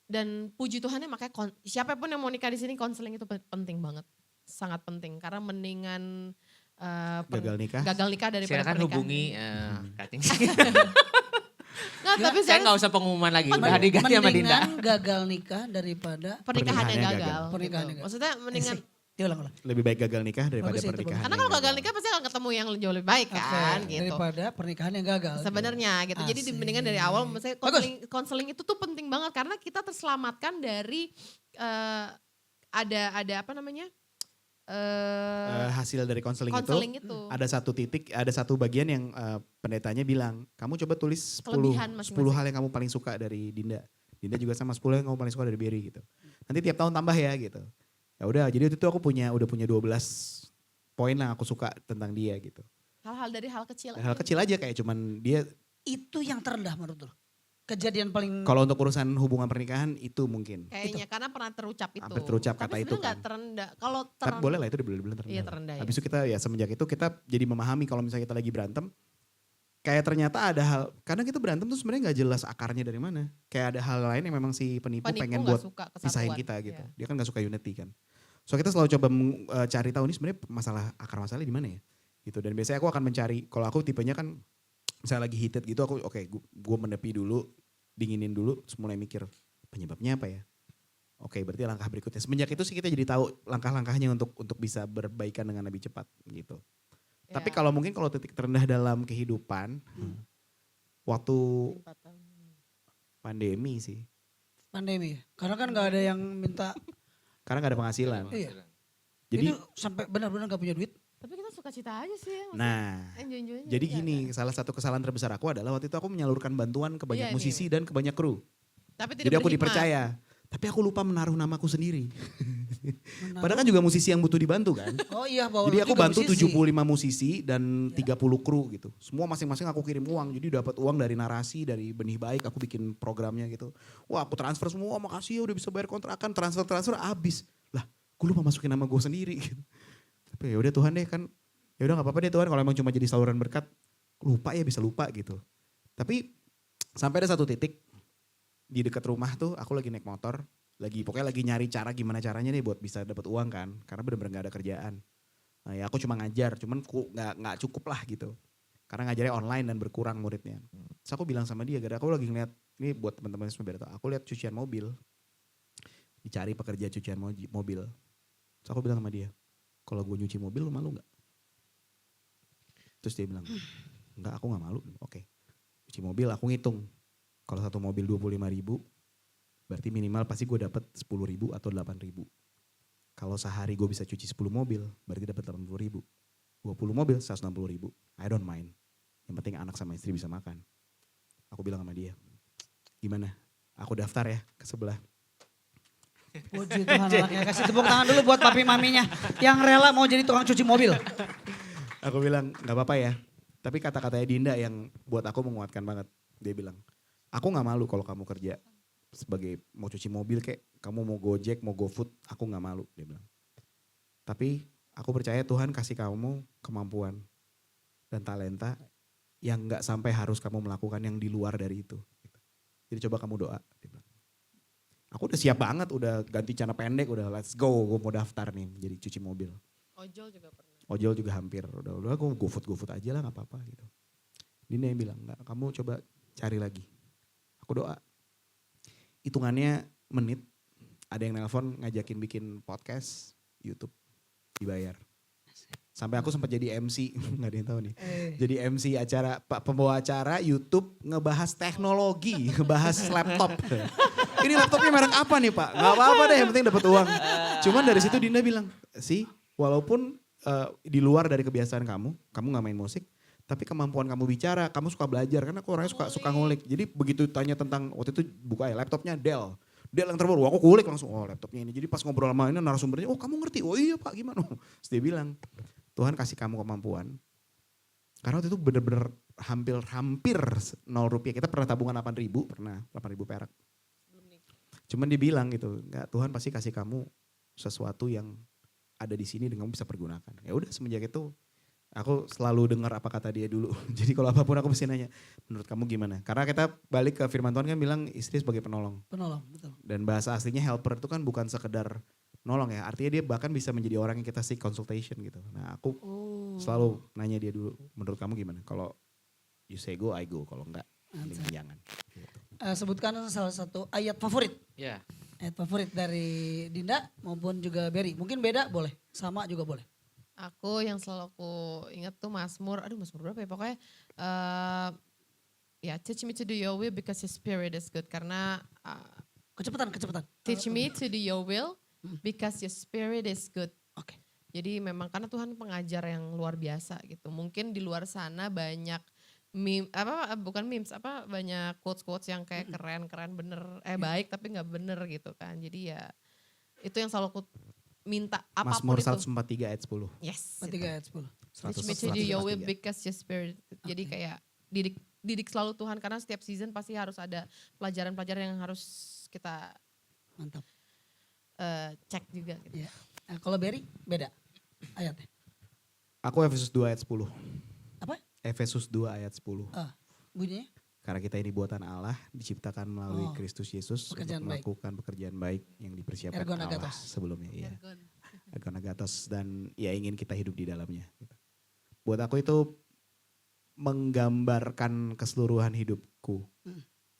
Dan puji Tuhannya makanya siapapun yang mau nikah di sini konseling itu penting banget. Sangat penting karena mendingan Gagal nikah. gagal nikah daripada Silakan pernikahan. hubungi Kating. Nggak, tapi Saya saya nggak usah pengumuman lagi, udah diganti sama Dinda. Mendingan gagal nikah daripada pernikahan yang Pernikahannya gagal. gagal. gitu. Pernikahan yang gagal. Maksudnya mendingan diulang-ulang. Lebih baik gagal nikah daripada Bagus itu, pernikahan. karena yang kalau gagal nikah pasti akan ketemu yang jauh lebih baik kan Oke, gitu. daripada pernikahan yang gagal. Sebenarnya gitu. Jadi Asik. mendingan dari awal misalnya Bagus. konseling itu tuh penting banget karena kita terselamatkan dari ada apa namanya? Hasil dari konseling itu Konseling itu. ada satu titik, ada satu bagian yang pendetanya bilang, kamu coba tulis 10 Kelebihan masing-masing. hal yang kamu paling suka dari Dinda. Dinda juga sama 10 yang kamu paling suka dari Berry gitu. Nanti tiap tahun tambah ya gitu. Ya udah, jadi waktu itu aku udah punya 12 poin yang aku suka tentang dia gitu. Hal-hal dari hal kecil. Hal aja. kecil aja kayak cuman dia, Itu yang terendah menurut lo. Kejadian paling kalau untuk urusan hubungan pernikahan itu mungkin. Kayaknya karena pernah terucap itu. Hampir terucap kata Tapi itu sebenarnya kan. nggak terendah. Kalau Tapi terendah. boleh lah itu dibilang terendah. Iya terendah. Habis itu kita ya semenjak itu kita jadi memahami kalau misalnya kita lagi berantem, kayak ternyata ada hal, kadang kita berantem tuh sebenarnya nggak jelas akarnya dari mana. Kayak ada hal lain yang memang si penipu pengen nggak buat suka pisahin kesatuan. kita gitu. Iya. Dia kan nggak suka unity kan. So kita selalu coba cari tahu ini sebenarnya akar masalahnya di mana ya. Gitu. Dan biasanya aku akan mencari, kalau aku tipenya kan misalnya lagi heated gitu, aku gue menepi dulu, dinginin dulu, terus mulai mikir penyebabnya apa ya. Oke, berarti langkah berikutnya. Semenjak itu sih kita jadi tahu langkah-langkahnya untuk bisa berbaikan dengan lebih cepat gitu. Ya, Tapi kalau mungkin kalau titik terendah dalam kehidupan, waktu 4 tahun. pandemi sih. pandemi ya. Karena kan gak ada yang minta. Karena gak ada penghasilan. Iya. Jadi, Itu sampai benar-benar gak punya duit. Tapi kita suka cita aja sih ya. nah, Enjoy-enjoy aja. jadi Iya, gini, salah satu kesalahan terbesar aku adalah waktu itu aku menyalurkan bantuan ke banyak Iya, musisi dan ke banyak kru. Tapi tidak Jadi aku berhikmat. dipercaya. Tapi aku lupa menaruh namaku sendiri. Menaruh. Padahal kan juga musisi yang butuh dibantu kan. Oh iya bahwa Jadi lu aku juga bantu musisi. 75 musisi dan 30 kru gitu. Semua masing-masing aku kirim uang. Jadi dapat uang dari narasi, dari benih baik, aku bikin programnya gitu. Wah, aku transfer semua, makasih ya udah bisa bayar kontrakan, transfer habis. Lah, gue lupa masukin nama gue sendiri gitu. Tapi ya udah Tuhan deh kan. Ya udah enggak apa-apa deh Tuhan kalau emang cuma jadi saluran berkat. Lupa ya bisa lupa gitu. Tapi sampai ada satu titik di dekat rumah tuh aku lagi naik motor, pokoknya lagi nyari cara gimana caranya nih buat bisa dapat uang kan, karena bener-bener gak ada kerjaan. Nah ya aku cuma ngajar, cuman nggak cukup lah gitu, karena ngajarnya online dan berkurang muridnya. Terus aku bilang sama dia, gara aku lagi ngeliat, ini buat teman-teman semua biar tahu, aku lihat cucian mobil, dicari pekerja cucian mobil. Terus aku bilang sama dia, kalau gue nyuci mobil lu malu nggak? Terus dia bilang, enggak aku nggak malu. Oke, cuci mobil aku ngitung. Kalau satu mobil 25.000, berarti minimal pasti gue dapat 10.000 atau 8.000. Kalau sehari gue bisa cuci 10 mobil, berarti dapat 80.000. 20 mobil 160.000. I don't mind. Yang penting anak sama istri bisa makan. Aku bilang sama dia, gimana? Aku daftar ya ke sebelah. Puji Tuhan anaknya. Kasih tepuk tangan dulu buat papi maminya. Yang rela mau jadi tukang cuci mobil. Aku bilang gak apa-apa ya. Tapi kata-katanya Dinda yang buat aku menguatkan banget. Dia bilang, aku gak malu kalau kamu kerja sebagai mau cuci mobil kayak kamu mau Gojek, mau GoFood, aku gak malu, dia bilang. Tapi aku percaya Tuhan kasih kamu kemampuan dan talenta yang gak sampai harus kamu melakukan yang di luar dari itu. Jadi coba kamu doa. Dia bilang. Aku udah siap banget, udah ganti celana pendek, udah let's go, gue mau daftar nih jadi cuci mobil. Ojol juga pernah. Ojol juga hampir, udah gue GoFood aja lah gak apa-apa gitu. Dina yang bilang, enggak, kamu coba cari lagi. Aku doa. Hitungannya menit, ada yang nelpon ngajakin bikin podcast, YouTube, dibayar. Sampai aku sempat jadi MC, nggak ada yang tahu nih. Jadi MC acara, pembawa acara YouTube ngebahas teknologi, ngebahas laptop. Ini laptopnya merek apa nih Pak? Gak apa-apa deh, yang penting dapat uang. Cuman dari situ Dinda bilang, sih walaupun di luar dari kebiasaan kamu gak main musik, tapi kemampuan kamu bicara, kamu suka belajar, karena aku orangnya suka ngulik. Jadi begitu tanya tentang, waktu itu buka ya laptopnya Dell yang terbaru, aku kulik langsung, oh laptopnya ini. Jadi pas ngobrol sama ini narasumbernya, oh kamu ngerti, oh iya Pak gimana? Terus dia bilang, Tuhan kasih kamu kemampuan. Karena waktu itu bener-bener hampir 0 rupiah. Kita pernah tabungan 8.000, pernah 8.000 perak. Cuman dia bilang gitu, enggak, Tuhan pasti kasih kamu sesuatu yang ada di sini dan kamu bisa pergunakan. Ya udah semenjak itu aku selalu dengar apa kata dia dulu. Jadi kalau apapun aku mesti nanya, menurut kamu gimana? Karena kita balik ke firman Tuhan kan bilang istri sebagai penolong. Penolong, betul. Dan bahasa aslinya helper itu kan bukan sekedar nolong ya. Artinya dia bahkan bisa menjadi orang yang kita seek consultation gitu. Nah aku selalu nanya dia dulu, menurut kamu gimana? Kalau you say go, I go. Kalau enggak, jangan. Gitu. Sebutkan salah satu ayat favorit. Ya, Ayat favorit dari Dinda maupun juga Berry. Mungkin beda boleh, sama juga boleh. Aku yang selalu aku ingat tuh Mazmur berapa ya pokoknya. Ya teach me to do your will because your spirit is good. Karena Kecepatan. teach me to do your will because your spirit is good. Oke. Jadi memang karena Tuhan pengajar yang luar biasa gitu. Mungkin di luar sana banyak banyak quotes yang kayak keren bener, baik tapi nggak bener gitu kan. Jadi ya itu yang selalu aku minta apapun Mazmur itu. 143 ayat 10. Yes. 3 ayat 10. Teach me to do your will because your spirit. Jadi kayak didik selalu Tuhan karena setiap season pasti harus ada pelajaran-pelajaran yang harus kita Mantap. cek juga gitu. Ya. Nah, kalau Berry beda ayatnya. Aku Efesus 2 ayat 10. Apa? Efesus 2 ayat 10. Bunyinya? Karena kita ini buatan Allah, diciptakan melalui Kristus Yesus pekerjaan untuk melakukan pekerjaan baik yang dipersiapkan Ergon Allah agathos. sebelumnya. Iya. Ergon agathos dan ya ingin kita hidup di dalamnya. Gitu. Buat aku itu menggambarkan keseluruhan hidupku.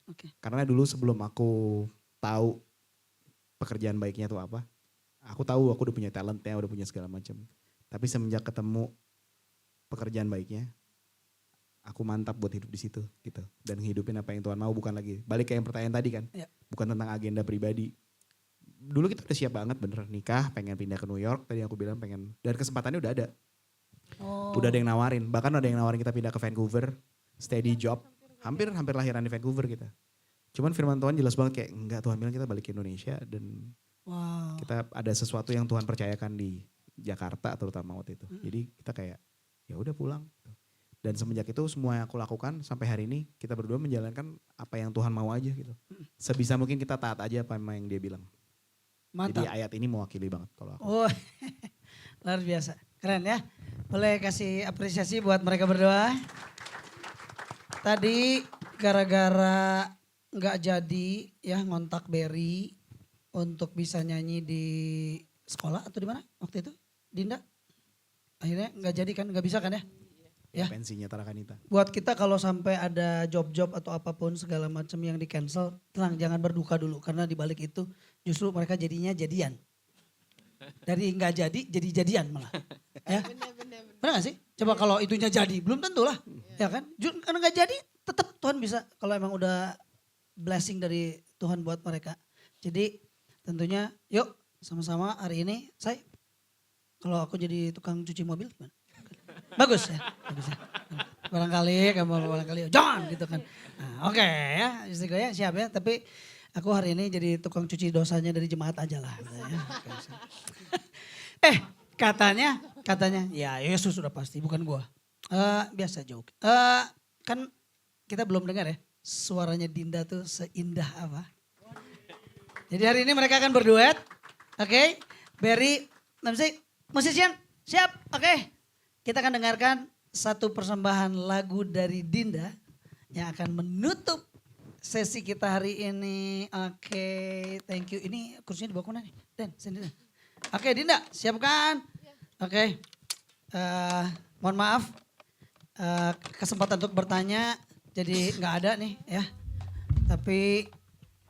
Oke. Karena dulu sebelum aku tahu pekerjaan baiknya itu apa, aku tahu aku udah punya talentnya, udah punya segala macam. Tapi semenjak ketemu pekerjaan baiknya, aku mantap buat hidup di situ gitu. Dan hidupin apa yang Tuhan mau, bukan lagi. Balik ke yang pertanyaan tadi kan, bukan tentang agenda pribadi. Dulu kita udah siap banget bener, nikah, pengen pindah ke New York, tadi aku bilang pengen. Dan kesempatannya udah ada. Udah ada yang nawarin, bahkan ada yang nawarin kita pindah ke Vancouver, steady job. Hampir lahiran di Vancouver kita. Cuman firman Tuhan jelas banget kayak, enggak, Tuhan bilang kita balik ke Indonesia dan kita ada sesuatu yang Tuhan percayakan di Jakarta terutama waktu itu. Jadi kita kayak, ya udah pulang. Dan semenjak itu semua yang aku lakukan sampai hari ini kita berdua menjalankan apa yang Tuhan mau aja gitu. Sebisa mungkin kita taat aja apa yang dia bilang. Mantap. Jadi ayat ini mewakili banget kalau aku. Oh, luar biasa. Keren ya. Boleh kasih apresiasi buat mereka berdua. Tadi gara-gara nggak jadi ya ngontak Berry untuk bisa nyanyi di sekolah atau di mana waktu itu? Dinda? Akhirnya nggak jadi kan, nggak bisa kan ya? Ya. Pensinya Tarakanita. Buat kita kalau sampai ada job-job atau apapun segala macam yang di cancel, tenang jangan berduka dulu karena di balik itu justru mereka jadinya jadian. Dari nggak jadi jadian malah. Ya. Benar gak sih? Coba kalau itunya jadi, belum tentu lah. Ya kan? Karena nggak jadi tetap Tuhan bisa kalau emang udah blessing dari Tuhan buat mereka. Jadi tentunya yuk sama-sama hari ini kalau aku jadi tukang cuci mobil gimana? Bagus ya. Barangkali jangan gitu kan. Nah, oke ya, istriku ya siap ya. Tapi aku hari ini jadi tukang cuci dosanya dari jemaat aja lah. Katanya ya Yesus sudah pasti bukan gua. Biasa joke. Kan kita belum dengar ya suaranya Dinda tuh seindah apa. Jadi hari ini mereka akan berduet. Oke. Berry, musician siap. Oke. Kita akan dengarkan satu persembahan lagu dari Dinda yang akan menutup sesi kita hari ini. Oke, thank you. Ini kursinya dibawa kemana nih? Den, sini Den. Oke, Dinda, siapkan. Oke, mohon maaf, kesempatan untuk bertanya jadi nggak ada nih ya. Tapi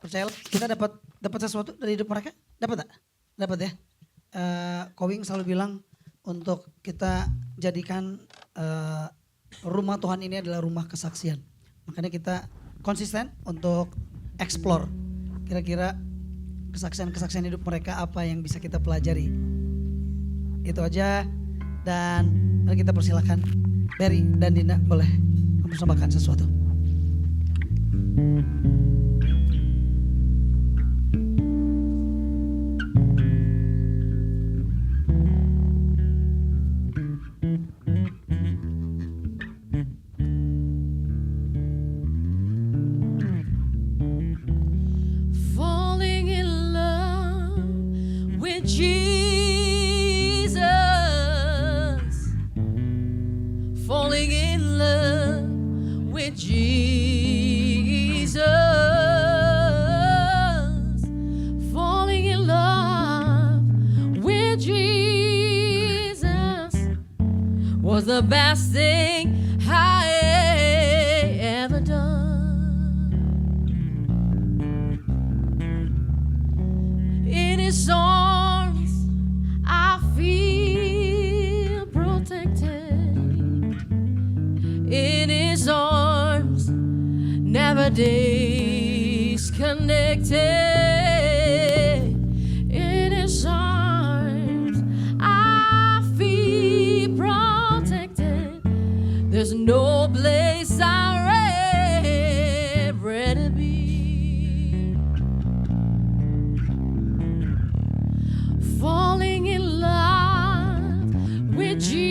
percaya kita dapat sesuatu dari hidup mereka, dapat tak? Dapat ya. Kowing selalu bilang untuk kita jadikan rumah Tuhan ini adalah rumah kesaksian. Makanya kita konsisten untuk explore kira-kira kesaksian-kesaksian hidup mereka apa yang bisa kita pelajari. Itu aja, dan mari kita persilakan Berry dan Dinda boleh mempersembahkan sesuatu. Falling in love with Jesus. Falling in love with Jesus. Falling in love with Jesus was the best thing I ever done. In his arms, I feel protected. In his arms, never disconnected. In his arms, I feel protected. There's no place I'd rather be. Falling in love with Jesus.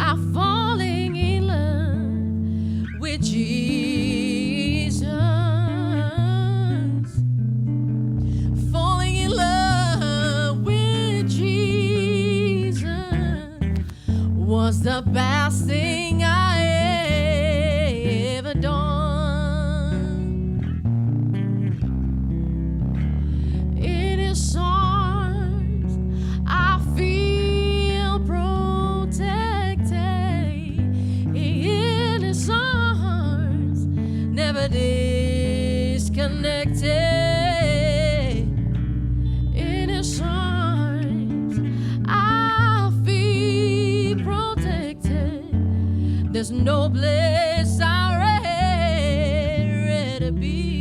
I'm falling in love with Jesus. Falling in love with Jesus was the best thing I ever done. In his arms, I feel protected. In his arms, never disconnected. In his arms, I feel protected. There's no place I'd rather be.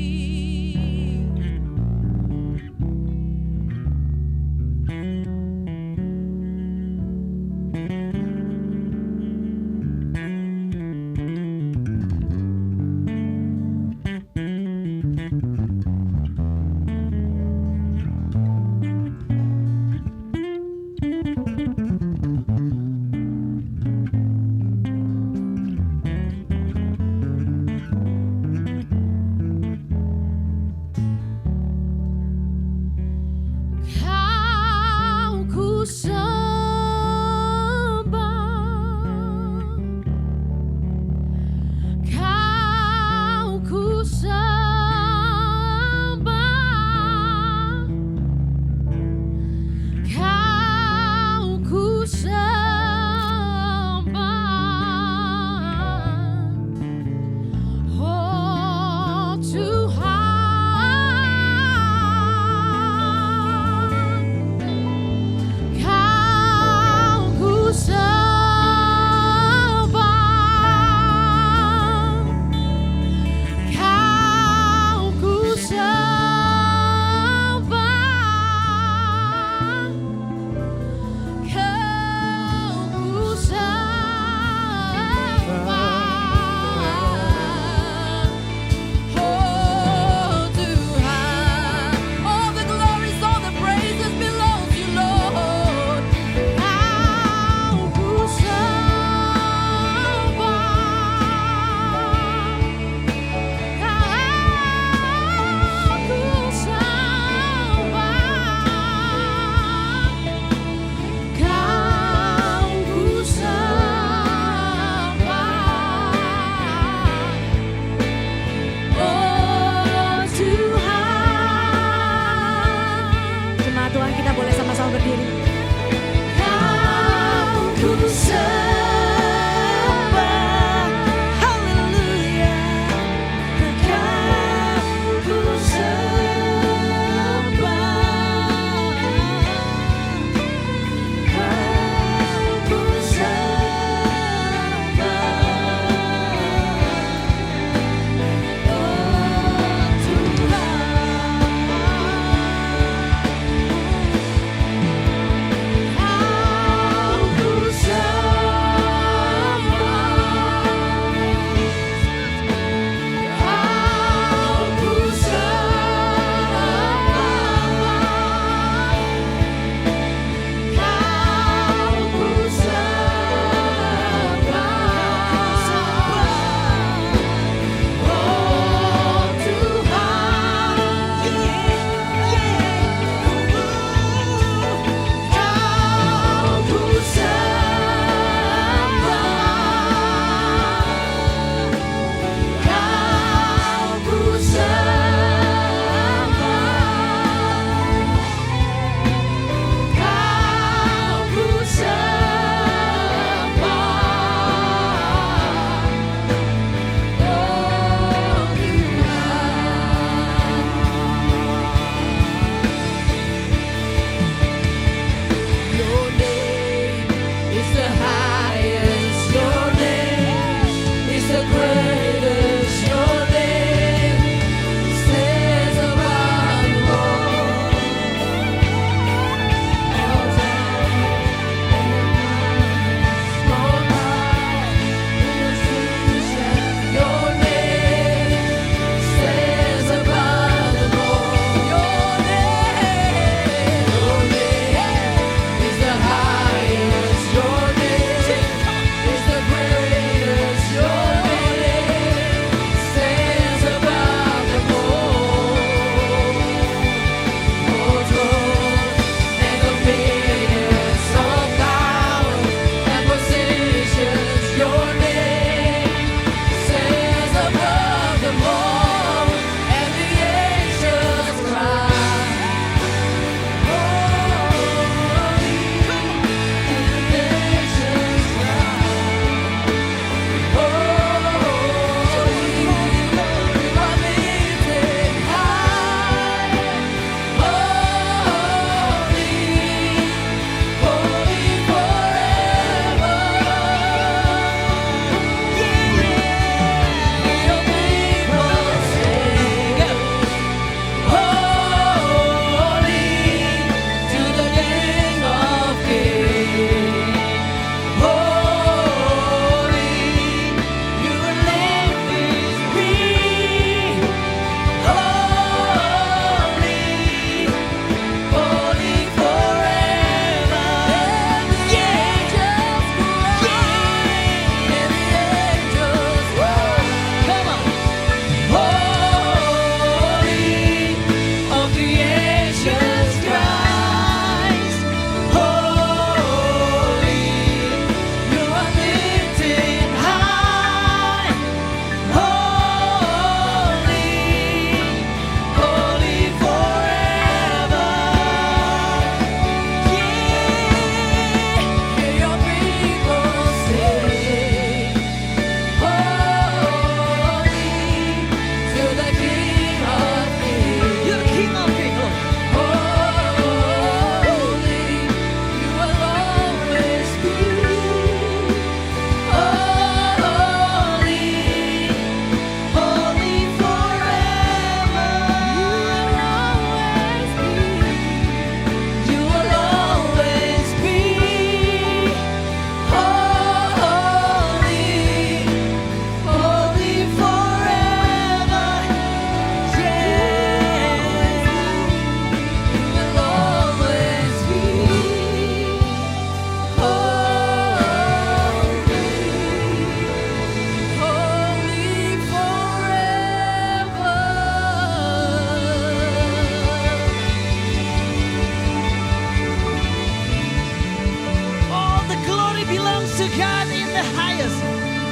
to God in the highest.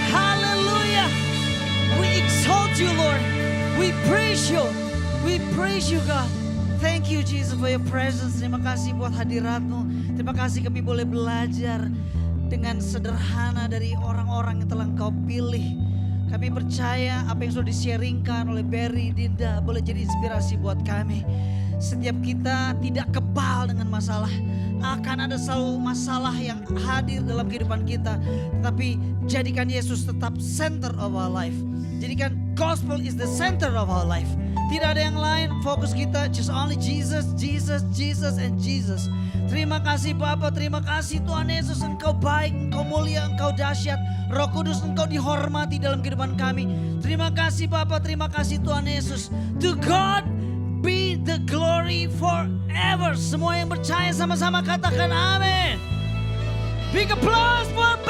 Hallelujah. We exalt you, Lord. We praise you. We praise you, God. Thank you, Jesus, for your presence. Terima kasih buat hadiratmu. Terima kasih kami boleh belajar dengan sederhana dari orang-orang yang telah Engkau pilih. Kami percaya apa yang sudah di-sharingkan oleh Berry, Dinda boleh jadi inspirasi buat kami. Setiap kita tidak kebal dengan masalah. Akan ada selalu masalah yang hadir dalam kehidupan kita. Tetapi jadikan Yesus tetap center of our life. Jadikan gospel is the center of our life. Tidak ada yang lain, fokus kita just only Jesus, Jesus, Jesus, and Jesus. Terima kasih Bapa, terima kasih Tuhan Yesus, Engkau baik, Engkau mulia, Engkau dahsyat. Roh Kudus, Engkau dihormati dalam kehidupan kami. Terima kasih Bapa, terima kasih Tuhan Yesus. To God be the glory forever. Semua yang percaya sama-sama katakan amin. Big applause buat